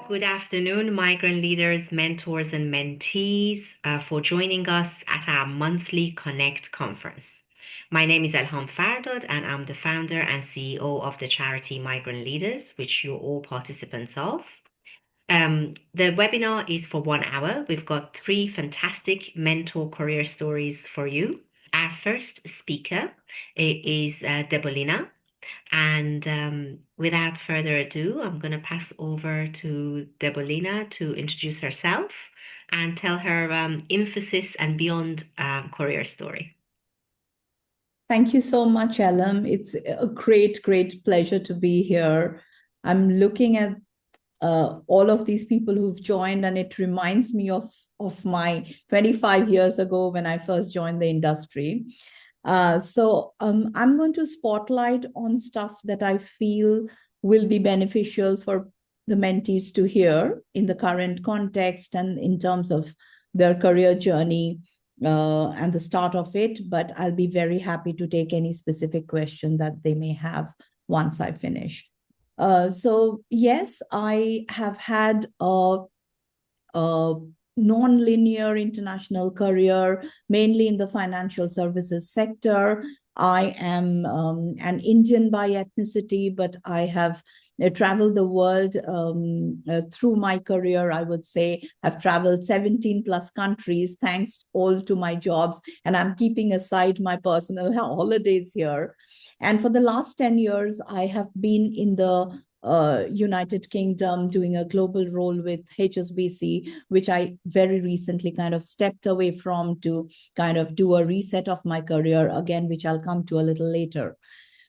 Good afternoon, Migrant Leaders, Mentors, and Mentees, for joining us at our monthly Connect conference. My name is Elham Fardod, and I'm the founder and CEO of the charity Migrant Leaders, which you're all participants of. The webinar is for 1 hour. We've got 3 fantastic mentor career stories for you. Our first speaker is Debolina. And without further ado, I'm going to pass over to Debolina to introduce herself and tell her emphasis and beyond career story. Thank you so much, Ellen. It's a great pleasure to be here. I'm looking at all of these people who've joined, and it reminds me of my 25 years ago when I first joined the industry. So I'm going to spotlight on stuff that I feel will be beneficial for the mentees to hear in the current context and in terms of their career journey and the start of it. But I'll be very happy to take any specific question that they may have once I finish. So yes, I have had a non-linear international career, mainly in the financial services sector. I am an Indian by ethnicity, but I have traveled the world through my career. I would say I've traveled 17 plus countries, thanks all to my jobs. And I'm keeping aside my personal holidays here. And for the last 10 years, I have been in the United Kingdom doing a global role with HSBC, which I very recently kind of stepped away from to kind of do a reset of my career again, which I'll come to a little later.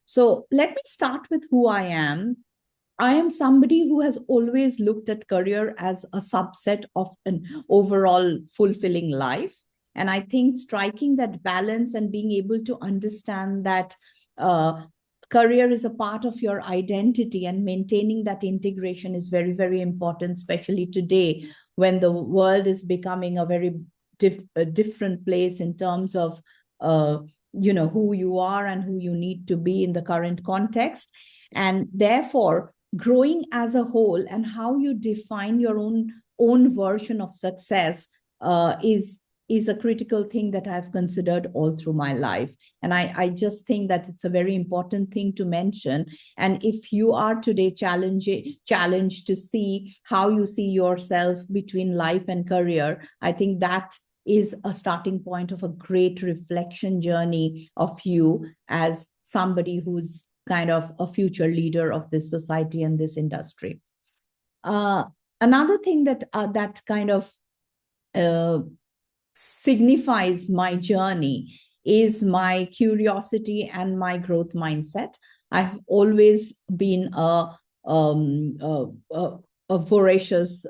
So let me start with who I am. I am somebody who has always looked at career as a subset of an overall fulfilling life. And I think striking that balance and being able to understand that career is a part of your identity, and maintaining that integration is very, very important, especially today when the world is becoming a very different place in terms of who you are and who you need to be in the current context. And therefore, growing as a whole and how you define your own version of success is a critical thing that I've considered all through my life. And I just think that it's a very important thing to mention. And if you are today challenged to see how you see yourself between life and career, I think that is a starting point of a great reflection journey of you as somebody who's kind of a future leader of this society and this industry. Another thing that kind of signifies my journey is my curiosity and my growth mindset. I've always been a voracious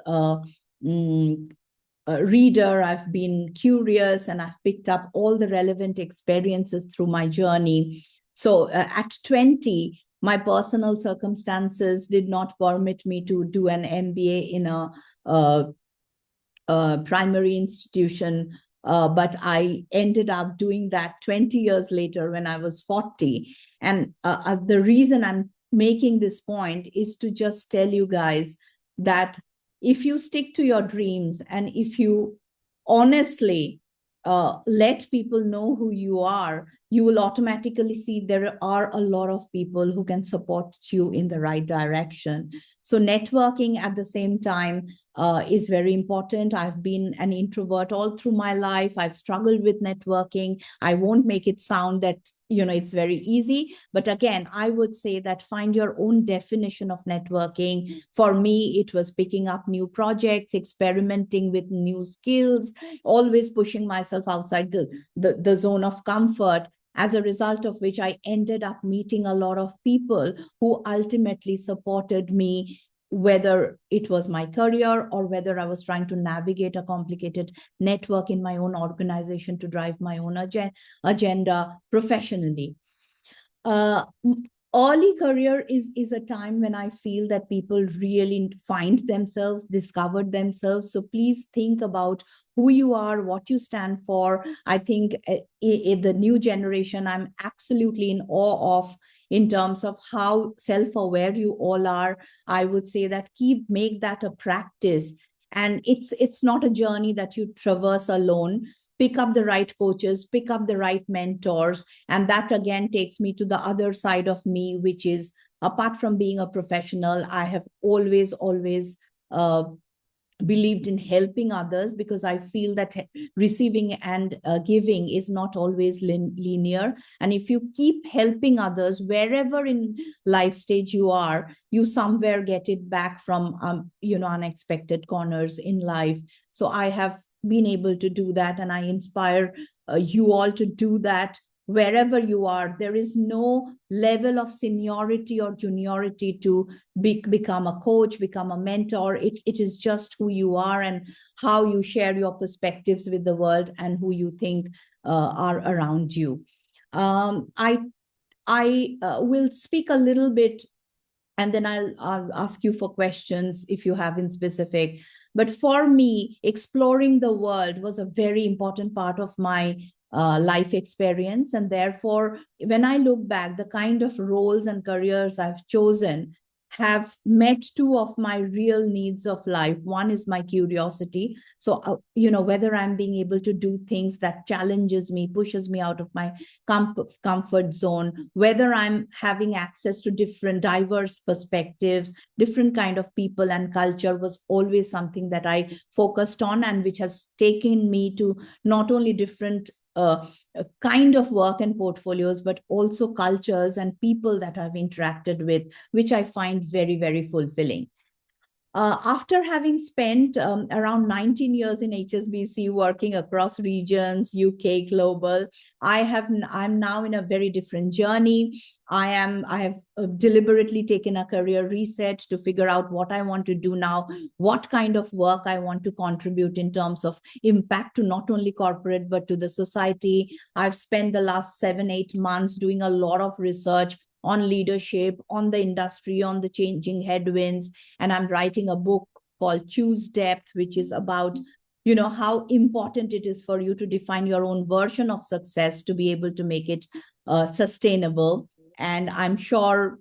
reader. I've been curious, and I've picked up all the relevant experiences through my journey. So at 20, my personal circumstances did not permit me to do an MBA in a primary institution, but I ended up doing that 20 years later when I was 40. And the reason I'm making this point is to just tell you guys that if you stick to your dreams and if you honestly let people know who you are, you will automatically see there are a lot of people who can support you in the right direction. So networking at the same time is very important. I've been an introvert all through my life. I've struggled with networking. I won't make it sound that, it's very easy. But again, I would say that find your own definition of networking. For me, it was picking up new projects, experimenting with new skills, always pushing myself outside the zone of comfort. As a result of which I ended up meeting a lot of people who ultimately supported me, whether it was my career or whether I was trying to navigate a complicated network in my own organization to drive my own agenda professionally. Early career is a time when I feel that people really find themselves, discovered themselves. So please think about who you are, what you stand for. I think in the new generation, I'm absolutely in awe of in terms of how self-aware you all are. I would say that make that a practice. And it's not a journey that you traverse alone. Pick up the right coaches, pick up the right mentors. And that again takes me to the other side of me, which is, apart from being a professional, I have always believed in helping others, because I feel that receiving and giving is not always linear. And if you keep helping others, wherever in life stage you are, you somewhere get it back from unexpected corners in life. So I have been able to do that, and I inspire you all to do that wherever you are. There is no level of seniority or juniority to become a coach, become a mentor. It is just who you are and how you share your perspectives with the world and who you think are around you. I will speak a little bit, and then I'll ask you for questions if you have in specific. But for me, exploring the world was a very important part of my life experience. And therefore, when I look back, the kind of roles and careers I've chosen have met two of my real needs of life. One is my curiosity. So, whether I'm being able to do things that challenges me, pushes me out of my comfort zone, whether I'm having access to different diverse perspectives, different kind of people and culture, was always something that I focused on, and which has taken me to not only different kind of work and portfolios, but also cultures and people that I've interacted with, which I find very, very fulfilling. After having spent around 19 years in HSBC, working across regions, UK, global, I'm now in a very different journey. I have deliberately taken a career reset to figure out what I want to do now, what kind of work I want to contribute in terms of impact to not only corporate, but to the society. I've spent the last 7-8 months doing a lot of research on leadership, on the industry, on the changing headwinds. And I'm writing a book called Choose Depth, which is about, how important it is for you to define your own version of success to be able to make it sustainable. And I'm sure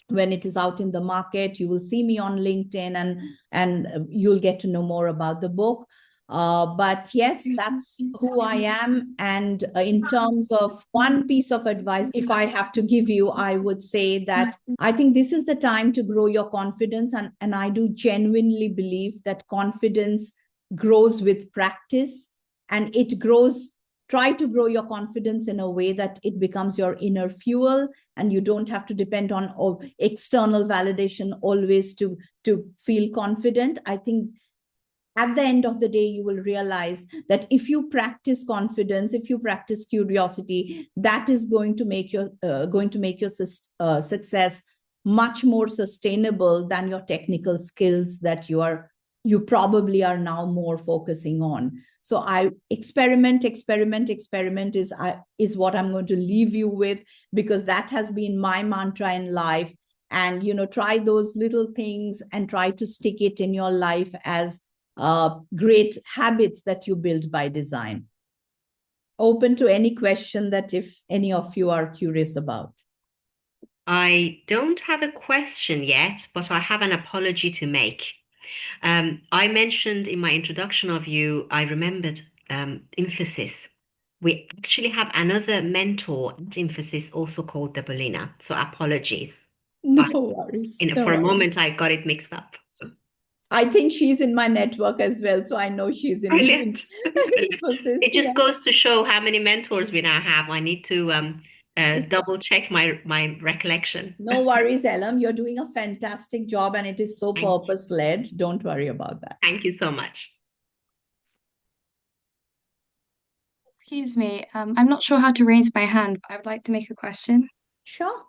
when it is out in the market, you will see me on LinkedIn, and you'll get to know more about the book. But yes, that's who I am. And in terms of one piece of advice, if I have to give you, I would say that I think this is the time to grow your confidence. And I do genuinely believe that confidence grows with practice, and it grows. Try to grow your confidence in a way that it becomes your inner fuel, and you don't have to depend on external validation always to feel confident. I think at the end of the day, you will realize that if you practice confidence, if you practice curiosity, that is going to make your success much more sustainable than your technical skills that you probably are now more focusing on. So I experiment is what I'm going to leave you with, because that has been my mantra in life. And try those little things and try to stick it in your life as great habits that you build by design. Open to any question that if any of you are curious about. I don't have a question yet, but I have an apology to make. I mentioned in my introduction of you, I remembered emphasis. We actually have another mentor at Emphasis also called Debolina. So apologies. No worries. No For a worries. moment, I got it mixed up. I think she's in my network as well, so I know she's in Brilliant. Infosys. It just goes to show how many mentors we now have. I need to double check my recollection. No worries, Elam. You're doing a fantastic job, and it is so purpose-led. Don't worry about that. Thank you so much. Excuse me, I'm not sure how to raise my hand, but I would like to make a question. Sure.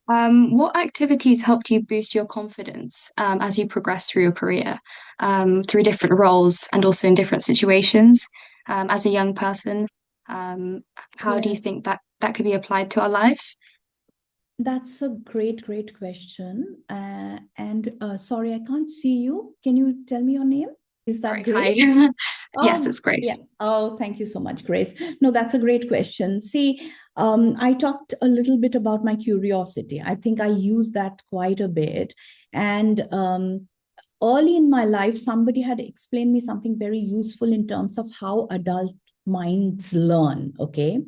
What activities helped you boost your confidence as you progress through your career, through different roles and also in different situations as a young person? How do you think that could be applied to our lives? That's a great question. Sorry, I can't see you. Can you tell me your name? Is that Grace? Yes, it's Grace. Yeah. Oh, thank you so much, Grace. No, that's a great question. See, I talked a little bit about my curiosity. I think I use that quite a bit. And early in my life, somebody had explained me something very useful in terms of how adult minds learn. Okay.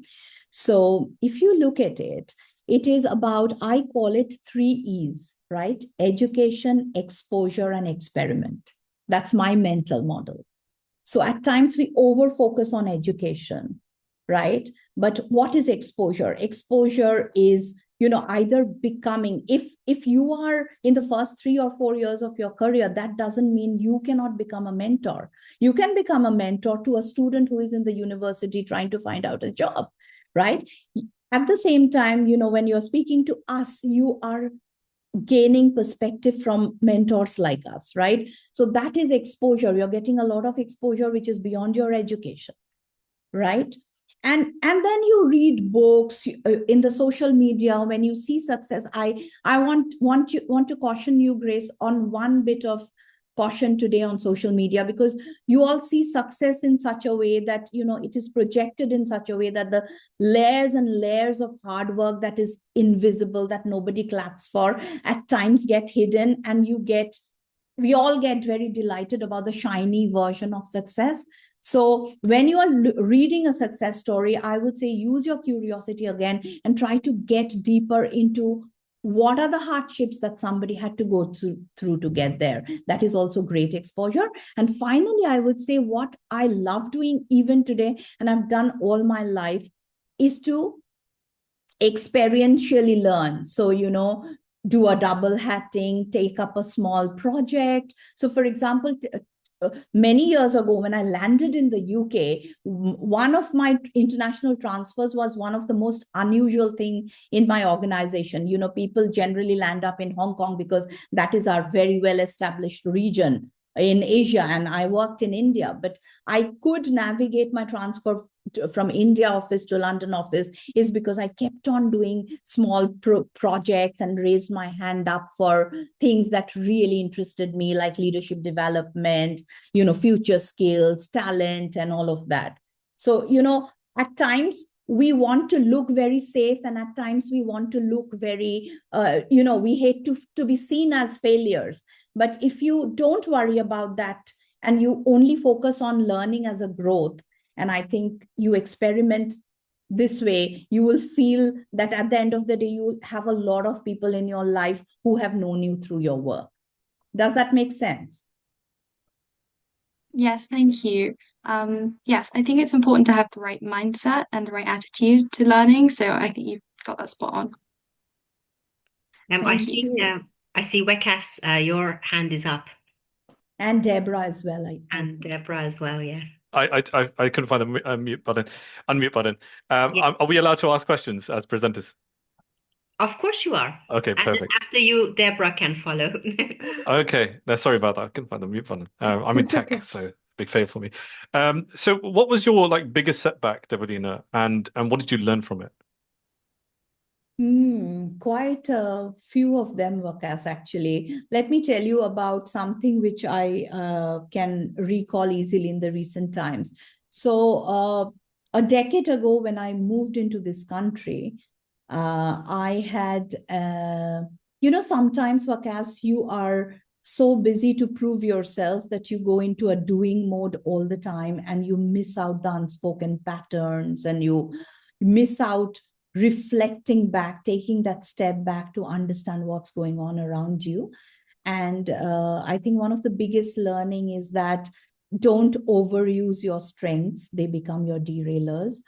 So if you look at it, it is about, I call it 3 E's, right? Education, exposure, and experiment. That's my mental model. So at times we over focus on education, right? But what is exposure? Exposure is, either becoming, if you are in the first 3 or 4 years of your career, that doesn't mean you cannot become a mentor. You can become a mentor to a student who is in the university trying to find out a job, right? At the same time, when you're speaking to us, you are gaining perspective from mentors like us, right? So that is exposure. You're getting a lot of exposure which is beyond your education, right? And then you read books in the social media. When you see success, I want to caution you, Grace, on one bit of caution today on social media, because you all see success in such a way that it is projected in such a way that the layers and layers of hard work that is invisible, that nobody claps for, at times get hidden, and we all get very delighted about the shiny version of success. So when you are reading a success story, I would say use your curiosity again and try to get deeper into what are the hardships that somebody had to go through to get there. That is also great exposure. And finally, I would say what I love doing even today, and I've done all my life, is to experientially learn. So, do a double hatting, take up a small project. So, for example, many years ago, when I landed in the UK, one of my international transfers was one of the most unusual thing in my organization. People generally land up in Hong Kong because that is our very well established region in Asia, and I worked in India, but I could navigate my transfer from India office to London office is because I kept on doing small projects and raised my hand up for things that really interested me, like leadership development, future skills, talent, and all of that. So, at times we want to look very safe, and at times we want to look very, we hate to be seen as failures. But if you don't worry about that and you only focus on learning as a growth, and I think you experiment this way, you will feel that at the end of the day, you have a lot of people in your life who have known you through your work. Does that make sense? Yes, thank you. Yes, I think it's important to have the right mindset and the right attitude to learning. So I think you've got that spot on. I see, Wekas, your hand is up. And Deborah as well. And Deborah as well, yes. I couldn't find the unmute button. Yeah. Are we allowed to ask questions as presenters? Of course you are. Okay, And then perfect. after you, Deborah can follow. Okay, no, sorry about that. I couldn't find the mute button. I'm in It's tech, okay. so big fail for me. So what was your biggest setback, Debolina, and what did you learn from it? Quite a few of them, Vakas, actually. Let me tell you about something which I can recall easily in the recent times. So a decade ago, when I moved into this country, I had, sometimes, Vakas, you are so busy to prove yourself that you go into a doing mode all the time, and you miss out the unspoken patterns, and you miss out reflecting back, taking that step back to understand what's going on around you. And I think one of the biggest learning is that don't overuse your strengths. They become your derailers.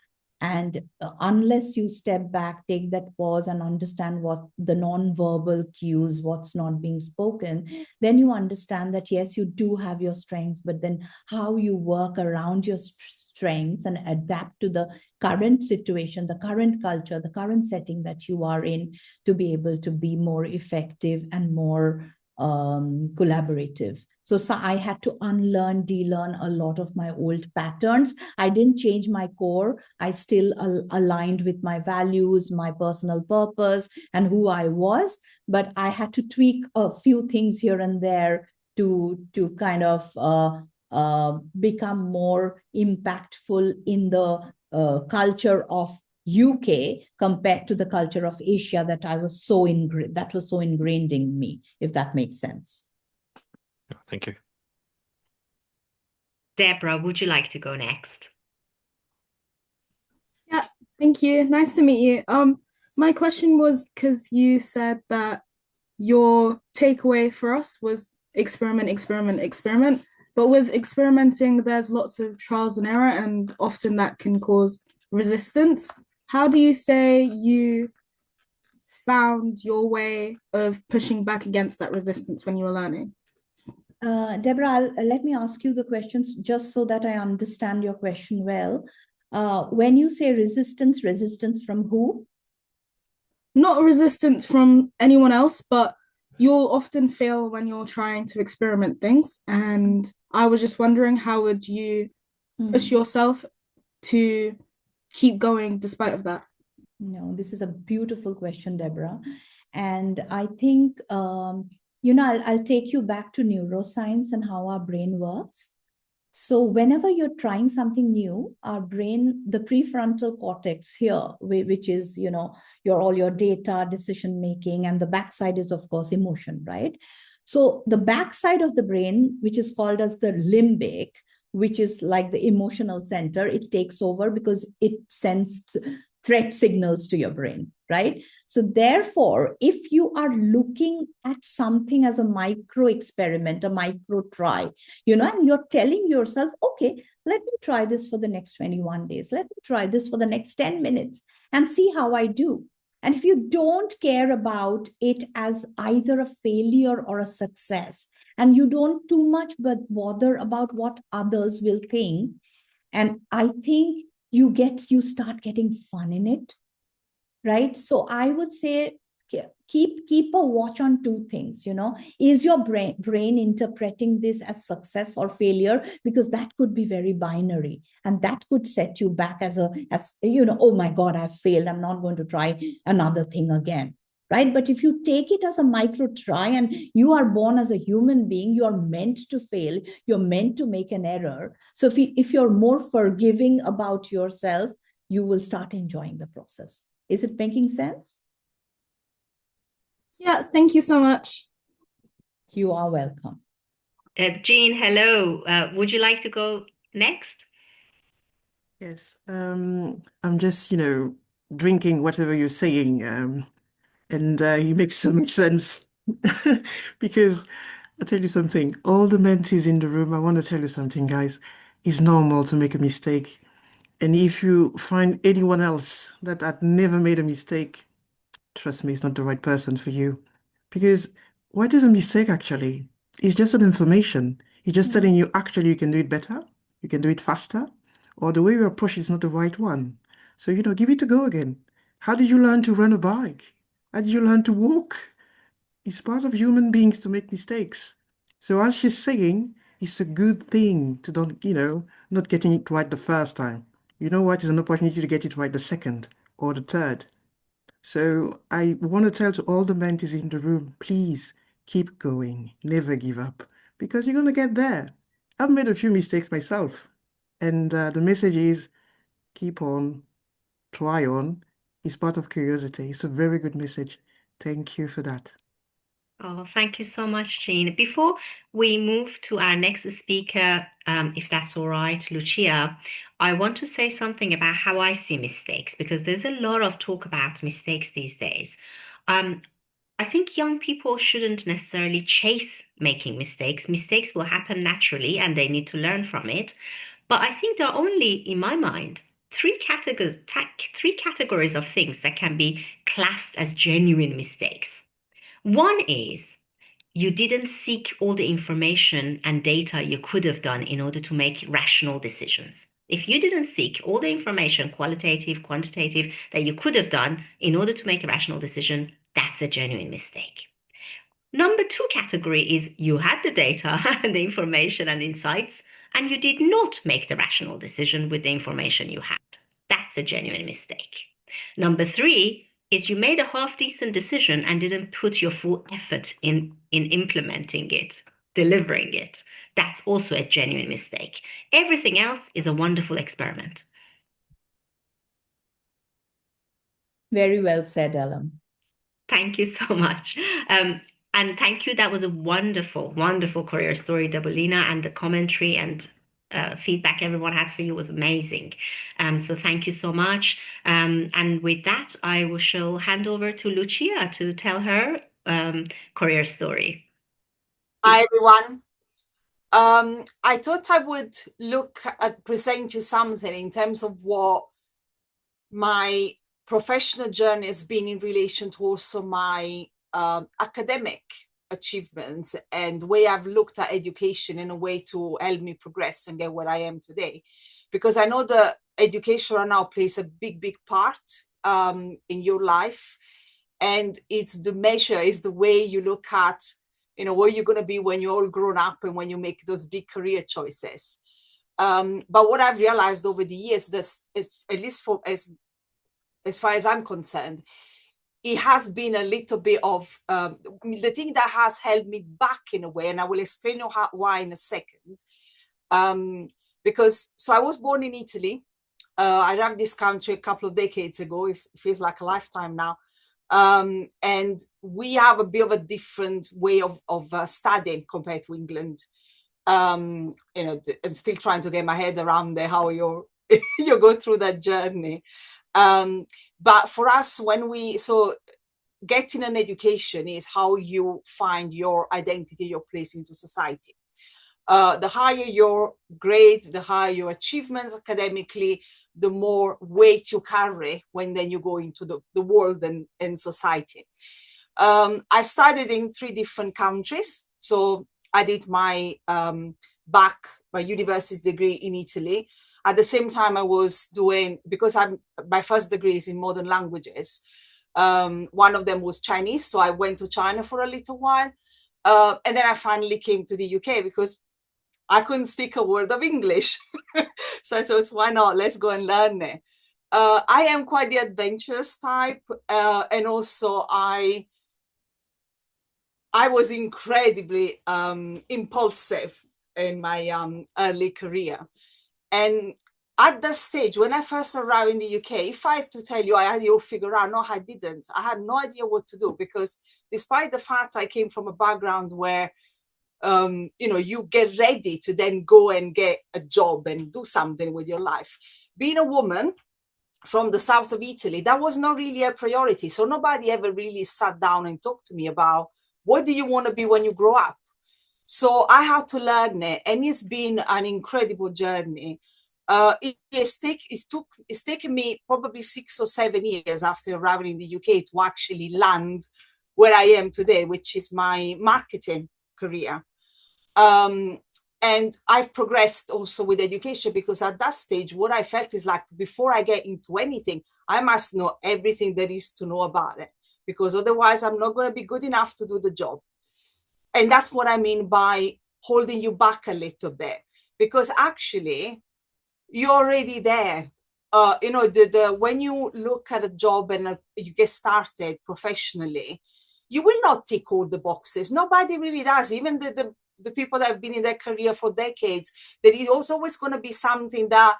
And unless you step back, take that pause and understand what the non-verbal cues, what's not being spoken, then you understand that, yes, you do have your strengths, but then how you work around your strengths and adapt to the current situation, the current culture, the current setting that you are in, to be able to be more effective and more collaborative. So I had to unlearn, de-learn a lot of my old patterns. I didn't change my core. I still aligned with my values, my personal purpose, and who I was. But I had to tweak a few things here and there to kind of become more impactful in the culture of UK compared to the culture of Asia that was so ingrained in me, if that makes sense. Thank you. Deborah, would you like to go next? Yeah, thank you. Nice to meet you. My question was because you said that your takeaway for us was experiment, experiment, experiment. But with experimenting, there's lots of trials and error, and often that can cause resistance. How do you say you found your way of pushing back against that resistance when you were learning? Deborah, let me ask you the questions just so that I understand your question well. When you say resistance, resistance from who? Not resistance from anyone else, but you'll often fail when you're trying to experiment things. And I was just wondering, how would you push yourself to keep going despite of that? No, this is a beautiful question, Deborah. And I think, I'll take you back to neuroscience and how our brain works. So whenever you're trying something new, our brain, the prefrontal cortex here, which is, all your data, decision making, and the backside is, of course, emotion, right? So the backside of the brain, which is called as the limbic, which is like the emotional center, it takes over because it sends threat signals to your brain, right? So therefore, if you are looking at something as a micro experiment, a micro try, and you're telling yourself, okay, let me try this for the next 21 days. Let me try this for the next 10 minutes and see how I do. And if you don't care about it as either a failure or a success, and you don't too much but bother about what others will think, and I think you start getting fun in it, right? So I would say keep a watch on two things. Is your brain interpreting this as success or failure? Because that could be very binary, and that could set you back as oh my God, I've failed, I'm not going to try another thing again, right? But if you take it as a micro try, and you are born as a human being, you're meant to fail, you're meant to make an error. So if you're more forgiving about yourself, you will start enjoying the process. Is it making sense? Yeah, thank you so much. You are welcome. Jean, hello. Would you like to go next? Yes, I'm just, drinking whatever you're saying, and it makes so much sense because I'll tell you something. All the mentees in the room, I want to tell you something, guys. It's normal to make a mistake. And if you find anyone else that had never made a mistake, trust me, it's not the right person for you. Because what is a mistake actually? It's just an information. It's just telling you actually you can do it better, you can do it faster, or the way you approach it is not the right one. So, give it a go again. How did you learn to run a bike? How did you learn to walk? It's part of human beings to make mistakes. So as she's saying, it's a good thing to don't, not getting it right the first time. You know what? It's an opportunity to get it right the second or the third. So I want to tell to all the mentees in the room, please keep going, never give up, because you're going to get there. I've made a few mistakes myself. And the message is keep on, try on. It's part of curiosity. It's a very good message. Thank you for that. Oh, thank you so much, Jean. Before we move to our next speaker, if that's all right, Lucia, I want to say something about how I see mistakes, because there's a lot of talk about mistakes these days. I think young people shouldn't necessarily chase making mistakes. Mistakes will happen naturally and they need to learn from it. But I think there are only, in my mind, three categories of things that can be classed as genuine mistakes. One is you didn't seek all the information and data you could have done in order to make rational decisions. If you didn't seek all the information, qualitative, quantitative, that you could have done in order to make a rational decision, that's a genuine mistake. Number two category is you had the data and the information and insights, and you did not make the rational decision with the information you had. That's a genuine mistake. Number three is you made a half decent decision and didn't put your full effort in implementing it, delivering it. That's also a genuine mistake. Everything else is a wonderful experiment. Very well said, Ellen. Thank you so much. And thank you. That was a wonderful, wonderful career story, Dabolina, and the commentary and feedback everyone had for you was amazing. So thank you so much. And with that, shall hand over to Lucia to tell her career story. Hi, everyone. I thought I would look at present you something in terms of what my professional journey has been in relation to also my academic achievements and the way I've looked at education in a way to help me progress and get where I am today. Because I know that education right now plays a big part in your life. And it's the measure, is the way you look at, where you're going to be when you're all grown up and when you make those big career choices. But what I've realized over the years, this is, at least for as far as I'm concerned, it has been a little bit of the thing that has held me back in a way, and I will explain why in a second. Because I was born in Italy. I left this country a couple of decades ago. It feels like a lifetime now. And we have a bit of a different way of studying compared to England. I'm still trying to get my head around how you go through that journey. But for us, getting an education is how you find your identity, your place into society. The higher your grade, the higher your achievements academically, the more weight you carry when then you go into the world and society. I studied in 3 different countries. So I did my university degree in Italy. At the same time, I was doing, because my first degree is in modern languages. One of them was Chinese. So I went to China for a little while. And then I finally came to the UK because I couldn't speak a word of English. So I thought, why not? Let's go and learn it. I am quite the adventurous type. And also I was incredibly impulsive in my early career. And at that stage, when I first arrived in the UK, if I had to tell you I had it all figured out, no, I didn't. I had no idea what to do, because despite the fact I came from a background where you get ready to then go and get a job and do something with your life. Being a woman from the south of Italy, that was not really a priority. So nobody ever really sat down and talked to me about, what do you want to be when you grow up? So I had to learn it, and it's been an incredible journey. It's taken me probably 6 or 7 years after arriving in the UK to actually land where I am today, which is my marketing career. And I've progressed also with education, because at that stage, what I felt is like, before I get into anything, I must know everything there is to know about it, because otherwise I'm not going to be good enough to do the job. And that's what I mean by holding you back a little bit, because actually you're already there. When you look at a job and you get started professionally, you will not tick all the boxes. Nobody really does. Even the people that have been in their career for decades, there is also always going to be something that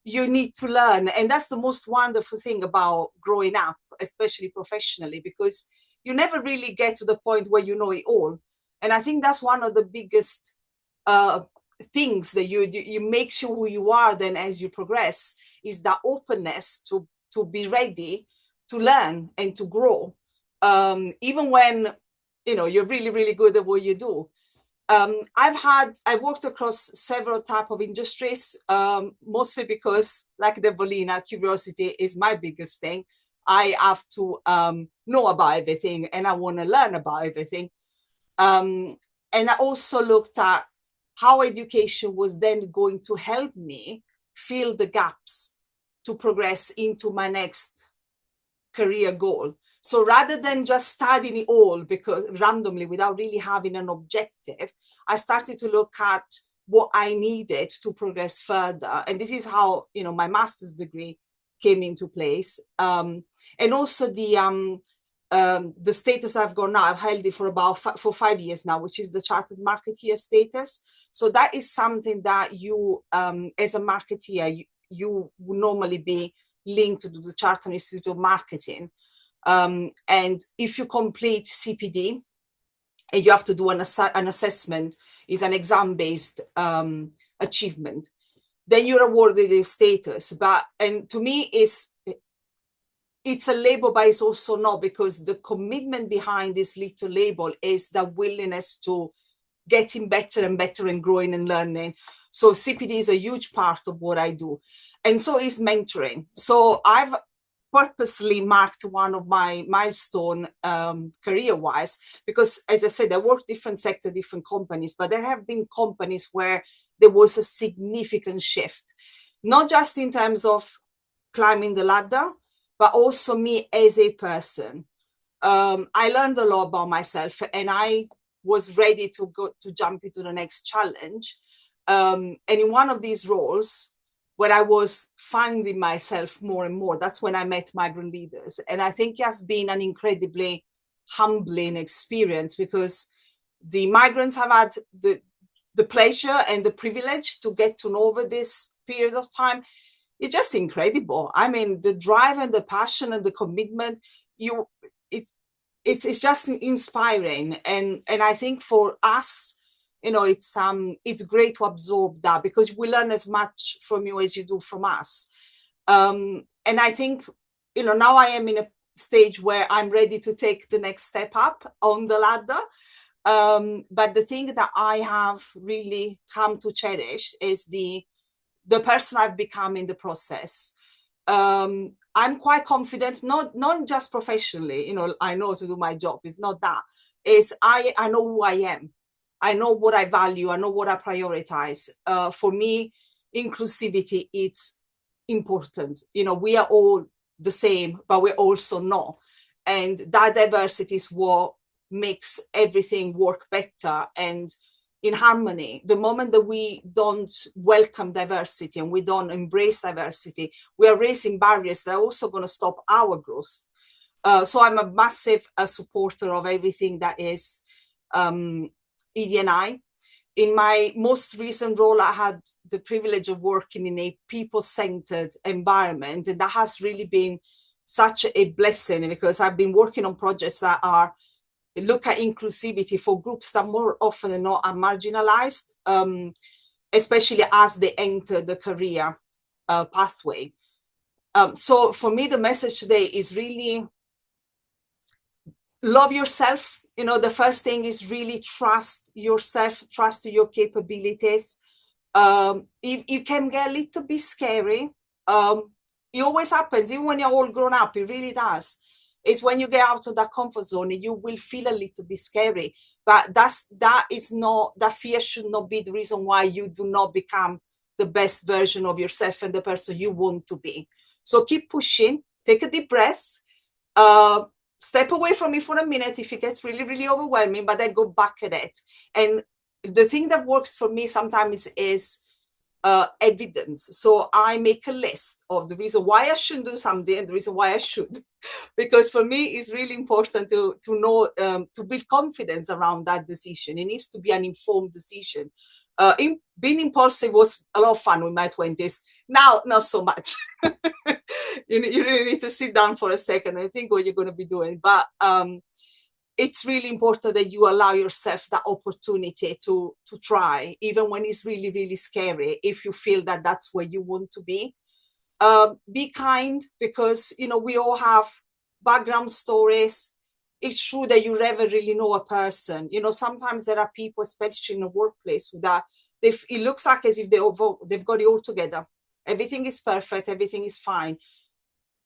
you need to learn. And that's the most wonderful thing about growing up, especially professionally, because you never really get to the point where you know it all. And I think that's one of the biggest things that you makes you who you are then as you progress, is that openness to be ready to learn and to grow, even when you're really, really good at what you do. I've worked across several types of industries, mostly because, like Debolina, curiosity is my biggest thing. I have to know about everything, and I want to learn about everything. And I also looked at how education was then going to help me fill the gaps to progress into my next career goal. So rather than just studying it all because randomly without really having an objective, I started to look at what I needed to progress further. And this is how, my master's degree came into place. And also the status I've got now, I've held it for for 5 years now, which is the chartered marketeer status. So that is something that you, as a marketeer, you would normally be linked to the Chartered Institute of Marketing. And if you complete CPD, and you have to do an assessment, is an exam-based achievement, then you're awarded a status. And to me, it's a label, but it's also not, because the commitment behind this little label is the willingness to getting better and better and growing and learning. So CPD is a huge part of what I do. And so is mentoring. So I've purposely marked one of my milestone career-wise, because as I said, I work different sector, different companies, but there have been companies where there was a significant shift, not just in terms of climbing the ladder, but also me as a person. I learned a lot about myself, and I was ready to jump into the next challenge. And in one of these roles, where I was finding myself more and more, that's when I met Migrant Leaders. And I think it has been an incredibly humbling experience, because the migrants have had the pleasure and the privilege to get to know over this period of time. It's just incredible. I mean, the drive and the passion and the commitment, it's just inspiring. And I think for us, it's great to absorb that, because we learn as much from you as you do from us. And I think, now I am in a stage where I'm ready to take the next step up on the ladder. But the thing that I have really come to cherish is the person I've become in the process. I'm quite confident, not just professionally, I know to do my job. It's not that. It's I know who I am. I know what I value. I know what I prioritize. For me, inclusivity, it's important. We are all the same, but we're also not. And that diversity is what makes everything work better and in harmony. The moment that we don't welcome diversity and we don't embrace diversity, we are raising barriers that are also going to stop our growth. So I'm a massive supporter of everything that is ED&I. In my most recent role, I had the privilege of working in a people-centered environment, and that has really been such a blessing, because I've been working on projects that look at inclusivity for groups that more often than not are marginalized, especially as they enter the career pathway. So for me, the message today is really love yourself. The first thing is really trust yourself, trust your capabilities. It can get a little bit scary. It always happens, even when you're all grown up, it really does. It's when you get out of that comfort zone, you will feel a little bit scary. But that fear should not be the reason why you do not become the best version of yourself and the person you want to be. So keep pushing, take a deep breath, step away from it for a minute if it gets really, really overwhelming, but then go back at it. And the thing that works for me sometimes is evidence. So I make a list of the reason why I shouldn't do something and the reason why I should, because for me it's really important to know, to build confidence around that decision. It needs to be an informed decision. Being impulsive was a lot of fun in my 20s. Now, not so much. You really need to sit down for a second and think what you're going to be doing. But it's really important that you allow yourself that opportunity to try, even when it's really, really scary, if you feel that that's where you want to be. Be kind, because, we all have background stories. It's true that you never really know a person. Sometimes there are people, especially in the workplace, that it looks like as if they've got it all together. Everything is perfect. Everything is fine.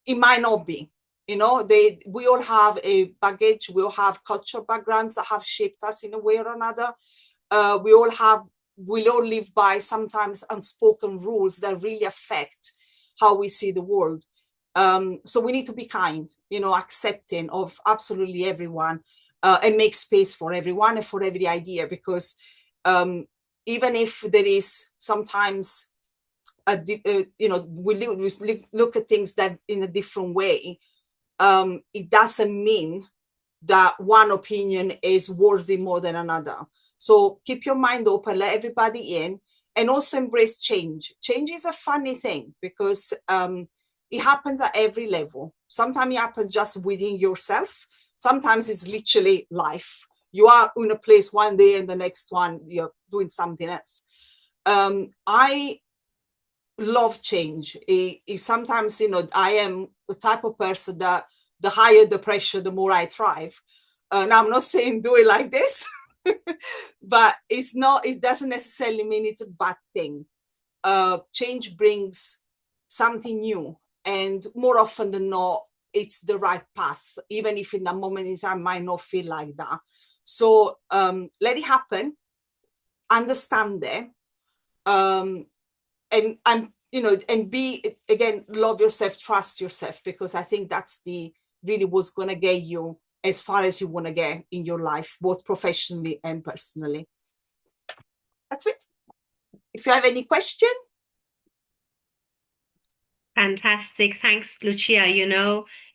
It might not be. We all have a baggage. We all have cultural backgrounds that have shaped us in a way or another. We all live by sometimes unspoken rules that really affect how we see the world. So we need to be kind, accepting of absolutely everyone, and make space for everyone and for every idea, because even if there is sometimes we look at things that in a different way, it doesn't mean that one opinion is worthy more than another. So keep your mind open, let everybody in, and also embrace change. Change is a funny thing, because it happens at every level. Sometimes it happens just within yourself. Sometimes it's literally life. You are in a place one day and the next one you're doing something else. I love change. Sometimes, I am the type of person that the higher the pressure, the more I thrive. Now, I'm not saying do it like this, but it doesn't necessarily mean it's a bad thing. Change brings something new, and more often than not, it's the right path, even if in that moment in time might not feel like that. So let it happen, understand it, and be, again, love yourself, trust yourself, because I think that's really what's going to get you as far as you want to get in your life, both professionally and personally. That's it. If you have any question. Fantastic. Thanks, Lucia.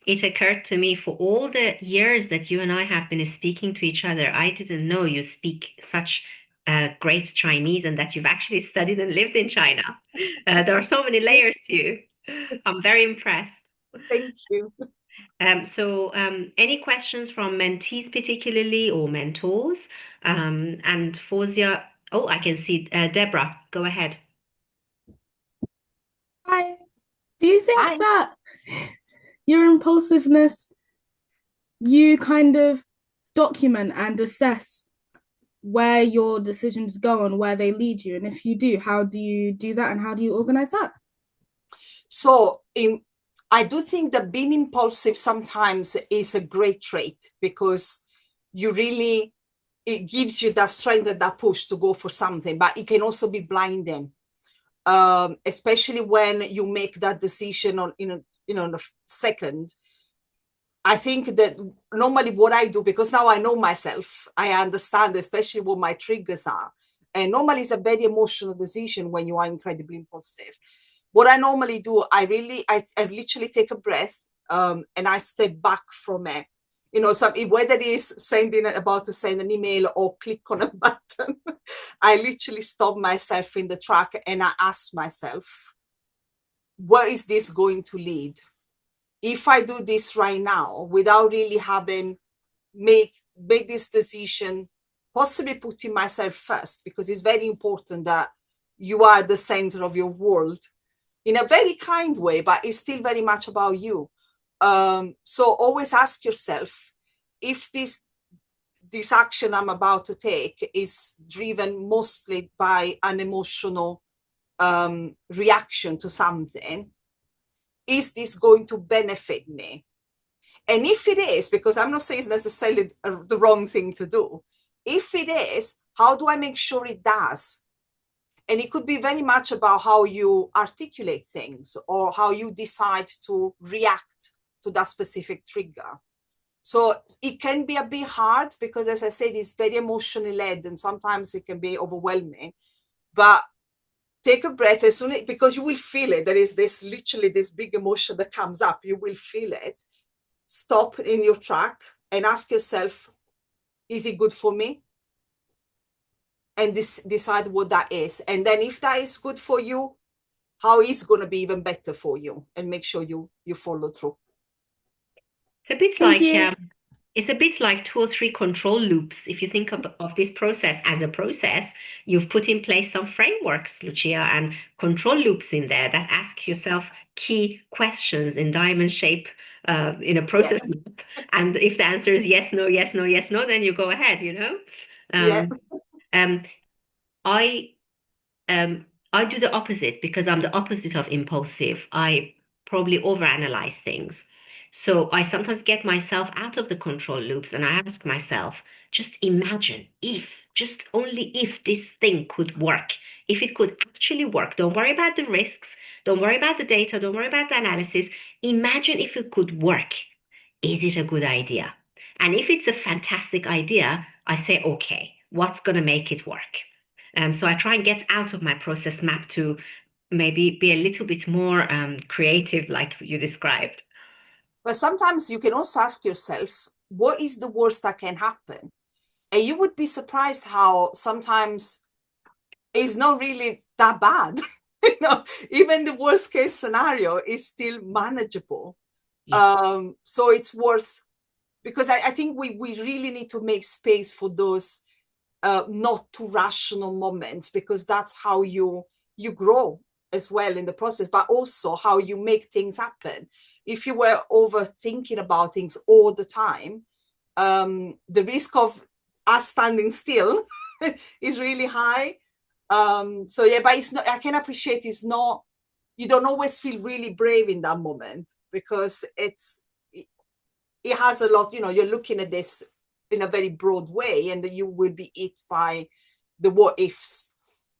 It occurred to me, for all the years that you and I have been speaking to each other, I didn't know you speak such great Chinese and that you've actually studied and lived in China. There are so many layers to you. I'm very impressed. Thank you. So any questions from mentees particularly, or mentors? And Fawzia, I can see Deborah, go ahead. Hi. Do you think Hi. that your impulsiveness, you kind of document and assess where your decisions go and where they lead you? And if you do, how do you do that, and how do you organize that? So I do think that being impulsive sometimes is a great trait, because it gives you that strength and that push to go for something, but it can also be blinding, especially when you make that decision in a second. I think that normally what I do, because now I know myself, I understand especially what my triggers are. And normally it's a very emotional decision when you are incredibly impulsive. What I normally do, I literally take a breath, and I step back from it. Whether it is about to send an email or click on a button, I literally stop myself in the track and I ask myself, where is this going to lead? If I do this right now without really having make this decision, possibly putting myself first, because it's very important that you are the center of your world in a very kind way, but it's still very much about you. So always ask yourself if this action I'm about to take is driven mostly by an emotional reaction to something. Is this going to benefit me? And if it is, because I'm not saying it's necessarily the wrong thing to do, if it is, how do I make sure it does? And it could be very much about how you articulate things or how you decide to react to that specific trigger. So it can be a bit hard because, as I said, it's very emotionally led and sometimes it can be overwhelming. But take a breath because you will feel it. There is literally this big emotion that comes up. You will feel it. Stop in your track and ask yourself, is it good for me? And decide what that is. And then if that is good for you, how it's going to be even better for you, and make sure you follow through. It's a bit like 2 or 3 control loops. If you think of this process as a process, you've put in place some frameworks, Lucia, and control loops in there that ask yourself key questions in diamond shape in a process loop. And if the answer is yes, no, yes, no, yes, no, then you go ahead, I do the opposite because I'm the opposite of impulsive. I probably overanalyze things. So I sometimes get myself out of the control loops and I ask myself, just imagine just only if this thing could work, if it could actually work. Don't worry about the risks. Don't worry about the data. Don't worry about the analysis. Imagine if it could work. Is it a good idea? And if it's a fantastic idea, I say, okay, what's going to make it work? So I try and get out of my process map to maybe be a little bit more creative, like you described. But sometimes you can also ask yourself, what is the worst that can happen? And you would be surprised how sometimes it's not really that bad. Even the worst case scenario is still manageable. Yeah. So it's worth, because I think we really need to make space for those not too rational moments, because that's how you grow as well in the process, but also how you make things happen. If you were overthinking about things all the time, the risk of us standing still is really high. So yeah, but it's not, I can appreciate it's not, you don't always feel really brave in that moment, because it has a lot, you're looking at this in a very broad way, and you will be hit by the what ifs.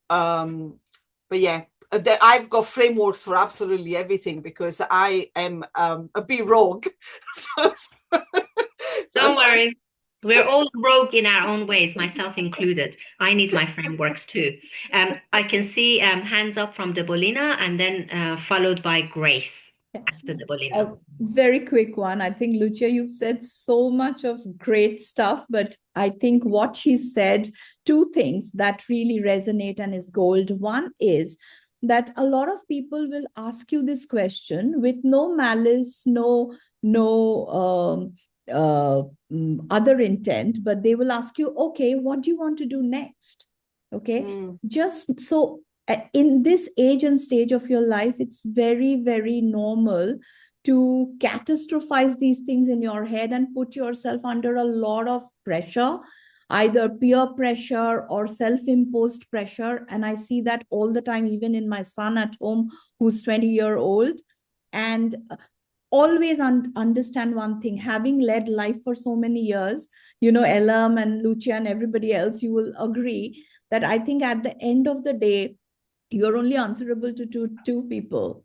But yeah, I've got frameworks for absolutely everything, because I am a bit rogue. so, Don't worry. We're all rogue in our own ways, myself included. I need my frameworks too. I can see hands up from Debolina, and then followed by Grace after A Debolina. very quick one. I think, Lucia, you've said so much of great stuff, but I think what she said, two things that really resonate and is gold. One is that a lot of people will ask you this question with no malice, no other intent, but they will ask you, okay, what do you want to do next? Okay, just so in this age and stage of your life, it's very, very normal to catastrophize these things in your head and put yourself under a lot of pressure, either peer pressure or self-imposed pressure. And I see that all the time, even in my son at home, who's 20-year-old. And always understand one thing, having led life for so many years, Elam and Lucia and everybody else, you will agree that I think at the end of the day, you're only answerable to two people,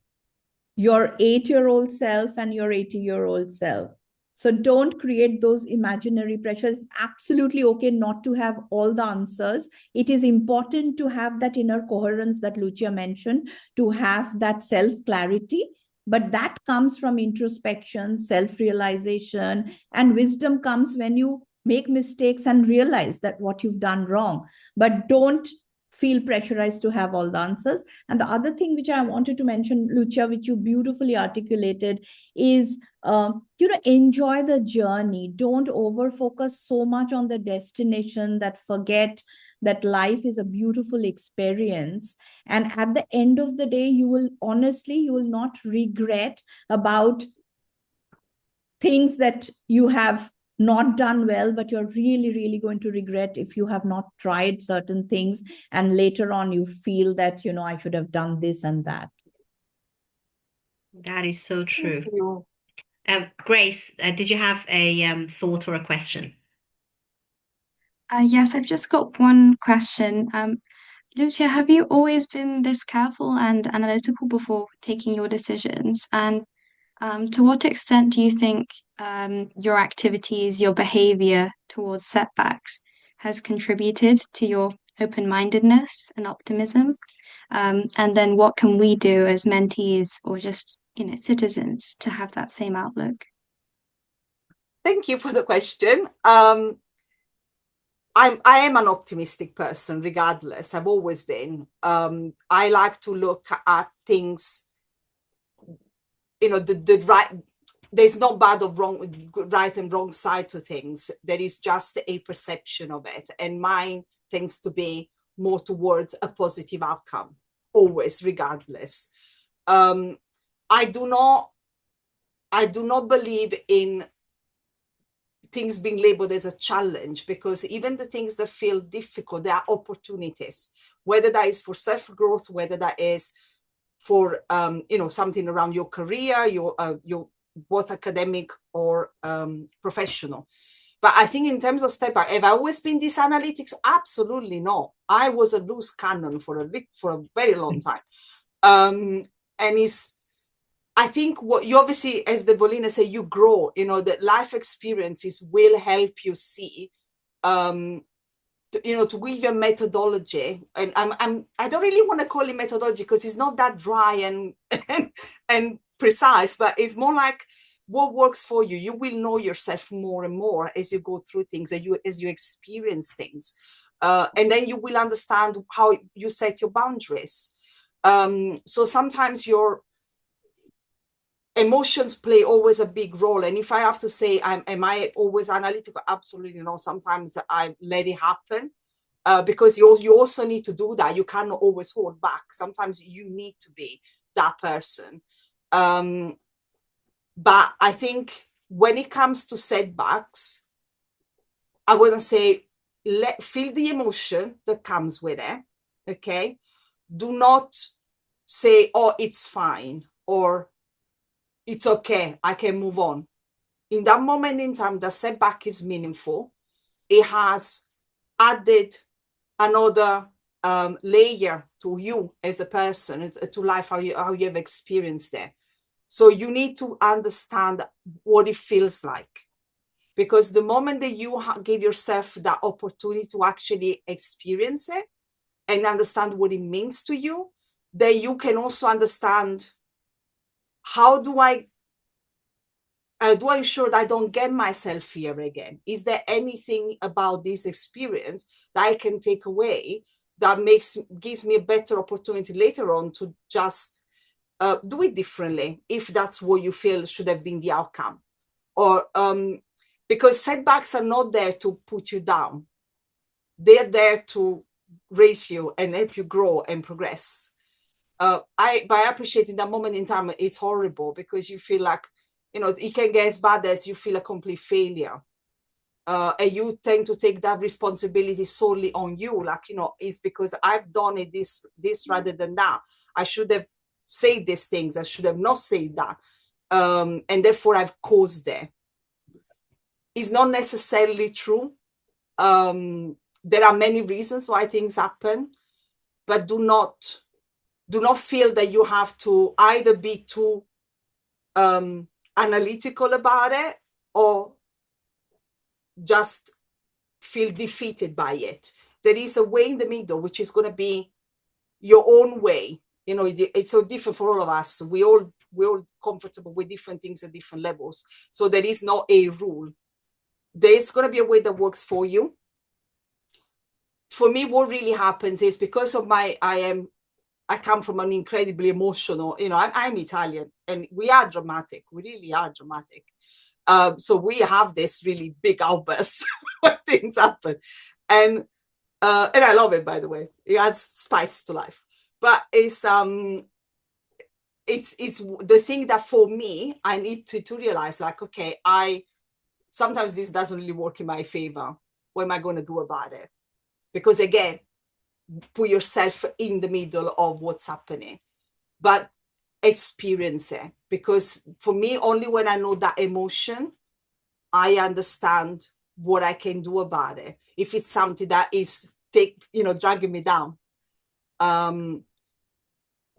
your 8-year-old self and your 80-year-old self. So don't create those imaginary pressures. It's absolutely okay not to have all the answers. It is important to have that inner coherence that Lucia mentioned, to have that self-clarity. But that comes from introspection, self-realization, and wisdom comes when you make mistakes and realize that what you've done wrong. But don't feel pressurized to have all the answers. And the other thing which I wanted to mention, Lucia, which you beautifully articulated, is enjoy the journey. Don't over focus so much on the destination that forget that life is a beautiful experience. And at the end of the day, you will not regret about things that you have not done well, but you're really, really going to regret if you have not tried certain things. And later on, you feel that, I should have done this and that. That is so true. Grace, did you have a thought or a question? Yes, I've just got one question. Lucia, have you always been this careful and analytical before taking your decisions? And to what extent do you think your activities, your behavior towards setbacks has contributed to your open-mindedness and optimism? And then what can we do as mentees or just, citizens to have that same outlook? Thank you for the question. I am an optimistic person, regardless. I've always been. I like to look at things, the right. There's no bad or wrong, right and wrong side to things. There is just a perception of it, and mine tends to be more towards a positive outcome, always, regardless. I do not believe in things being labeled as a challenge, because even the things that feel difficult, they are opportunities, whether that is for self-growth, whether that is for something around your career, your both academic or professional. But I think in terms of step back, have I always been this analytics? Absolutely not. I was a loose cannon for a very long time. And I think what you obviously, as the Bolina say, you grow, that life experiences will help you see, to give your methodology. And I don't really want to call it methodology, because it's not that dry and precise, but it's more like what works for you. You will know yourself more and more as you go through things, as you experience things. And then you will understand how you set your boundaries. So sometimes your emotions play always a big role. And if I have to say, am I always analytical? Absolutely no. Sometimes I let it happen, because you also need to do that. You cannot always hold back. Sometimes you need to be that person. But I think when it comes to setbacks, I wouldn't say feel the emotion that comes with it. Okay. Do not say, oh, it's fine, or it's okay, I can move on. In that moment in time, the setback is meaningful. It has added another layer to you as a person, to life, how you have experienced it. So you need to understand what it feels like, because the moment that you give yourself that opportunity to actually experience it and understand what it means to you, then you can also understand, how do I ensure that I don't get myself here again? Is there anything about this experience that I can take away that gives me a better opportunity later on to just do it differently, if that's what you feel should have been the outcome? Or because setbacks are not there to put you down. They're there to raise you and help you grow and progress. By appreciating that moment in time, it's horrible, because you feel like, it can get as bad as you feel a complete failure. And you tend to take that responsibility solely on you. Like, it's because I've done it this rather than that. I should have said these things. I should have not said that. And therefore I've caused it. It's not necessarily true. There are many reasons why things happen, but do not feel that you have to either be too analytical about it, or just feel defeated by it. There is a way in the middle, which is going to be your own way. It's so different for all of us. We're all comfortable with different things at different levels. So there is not a rule. There's going to be a way that works for you. For me, what really happens is, because of I come from an incredibly emotional, I'm Italian, and we are dramatic. We really are dramatic. So we have this really big outburst when things happen. And I love it, by the way. It adds spice to life. But it's the thing that for me, I need to realize, like, okay, sometimes this doesn't really work in my favor. What am I going to do about it? Because again, put yourself in the middle of what's happening, but experience it. Because for me, only when I know that emotion, I understand what I can do about it. If it's something that is dragging me down.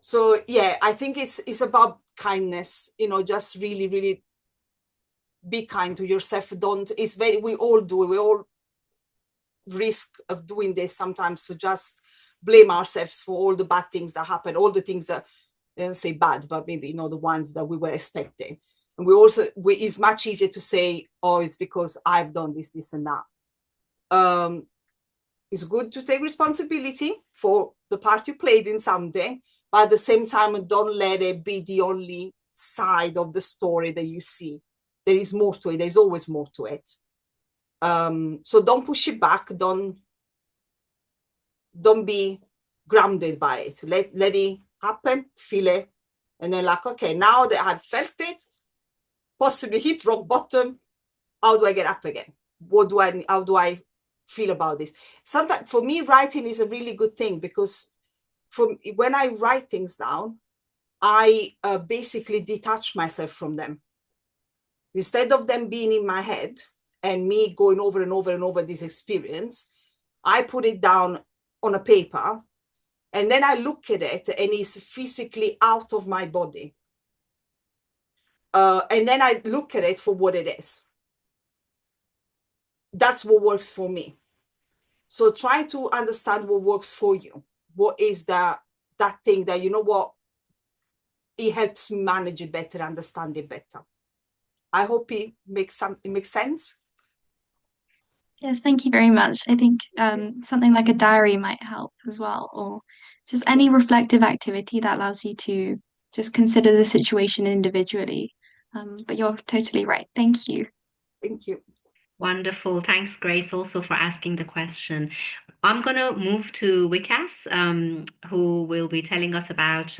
So yeah, I think it's about kindness, just really, really be kind to yourself. We all do it. We all risk of doing this sometimes, to just blame ourselves for all the bad things that happen, all the things that, I don't say bad, but maybe the ones that we were expecting. And it's much easier to say, oh, it's because I've done this and that. It's good to take responsibility for the part you played in something, but at the same time, don't let it be the only side of the story that you see. There is more to it. There's always more to it. So don't push it back. Don't be grounded by it. Let it happen, feel it, and then, like, okay, now that I've felt it, possibly hit rock bottom, how do I get up again? How do I feel about this? Sometimes for me, writing is a really good thing, because when I write things down, I basically detach myself from them. Instead of them being in my head and me going over and over and over this experience, I put it down on a paper, and then I look at it, and it's physically out of my body. And then I look at it for what it is. That's what works for me. So try to understand what works for you. What is that thing that, it helps me manage it better, understand it better. I hope it makes sense. Yes, thank you very much. I think something like a diary might help as well, or just any reflective activity that allows you to just consider the situation individually. But you're totally right. Thank you. Thank you. Wonderful. Thanks, Grace, also for asking the question. I'm going to move to Wikas, who will be telling us about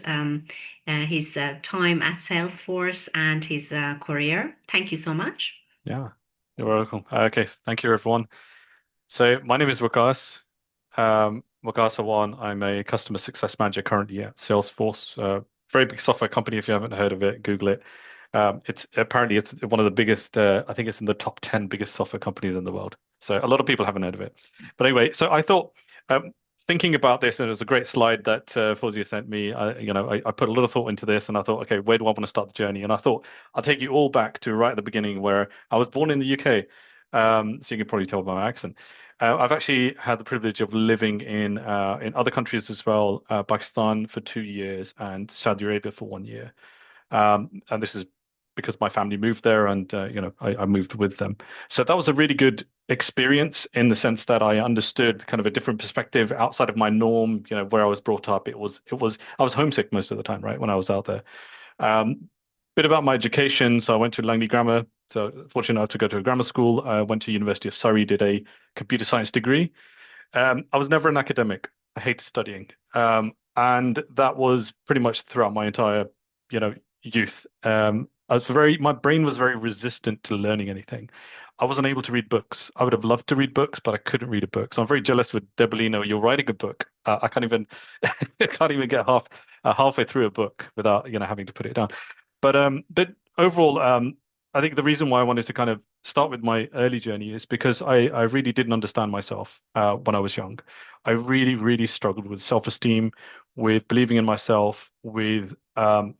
his time at Salesforce and his career. Thank you so much. Yeah, you're welcome. Okay, thank you, everyone. So my name is Wakas. Wakas Awan. I'm a customer success manager currently at Salesforce. Very big software company. If you haven't heard of it, Google it. It's one of the biggest. I think it's in the top 10 biggest software companies in the world. So a lot of people haven't heard of it. But anyway, so I thought, thinking about this, and it was a great slide that Fawzia sent me. I put a lot of thought into this, and I thought, okay, where do I want to start the journey? And I thought I'll take you all back to right at the beginning, where I was born in the UK. So you can probably tell by my accent. I've actually had the privilege of living in other countries as well, Pakistan for 2 years and Saudi Arabia for 1 year. And this is because my family moved there, and I moved with them. So that was a really good experience in the sense that I understood kind of a different perspective outside of my norm. Where I was brought up, I was homesick most of the time, right, when I was out there. Bit about my education. So I went to Langley Grammar. So fortunate enough to go to a grammar school. I went to University of Surrey, did a computer science degree. I was never an academic. I hated studying. And that was pretty much throughout my entire, youth. My brain was very resistant to learning anything. I wasn't able to read books. I would have loved to read books, but I couldn't read a book. So I'm very jealous with Debolino. You're writing a book. I can't even, I can't even get halfway through a book without, having to put it down. But overall, I think the reason why I wanted to kind of start with my early journey is because I really didn't understand myself when I was young. I really, really struggled with self-esteem, with believing in myself, with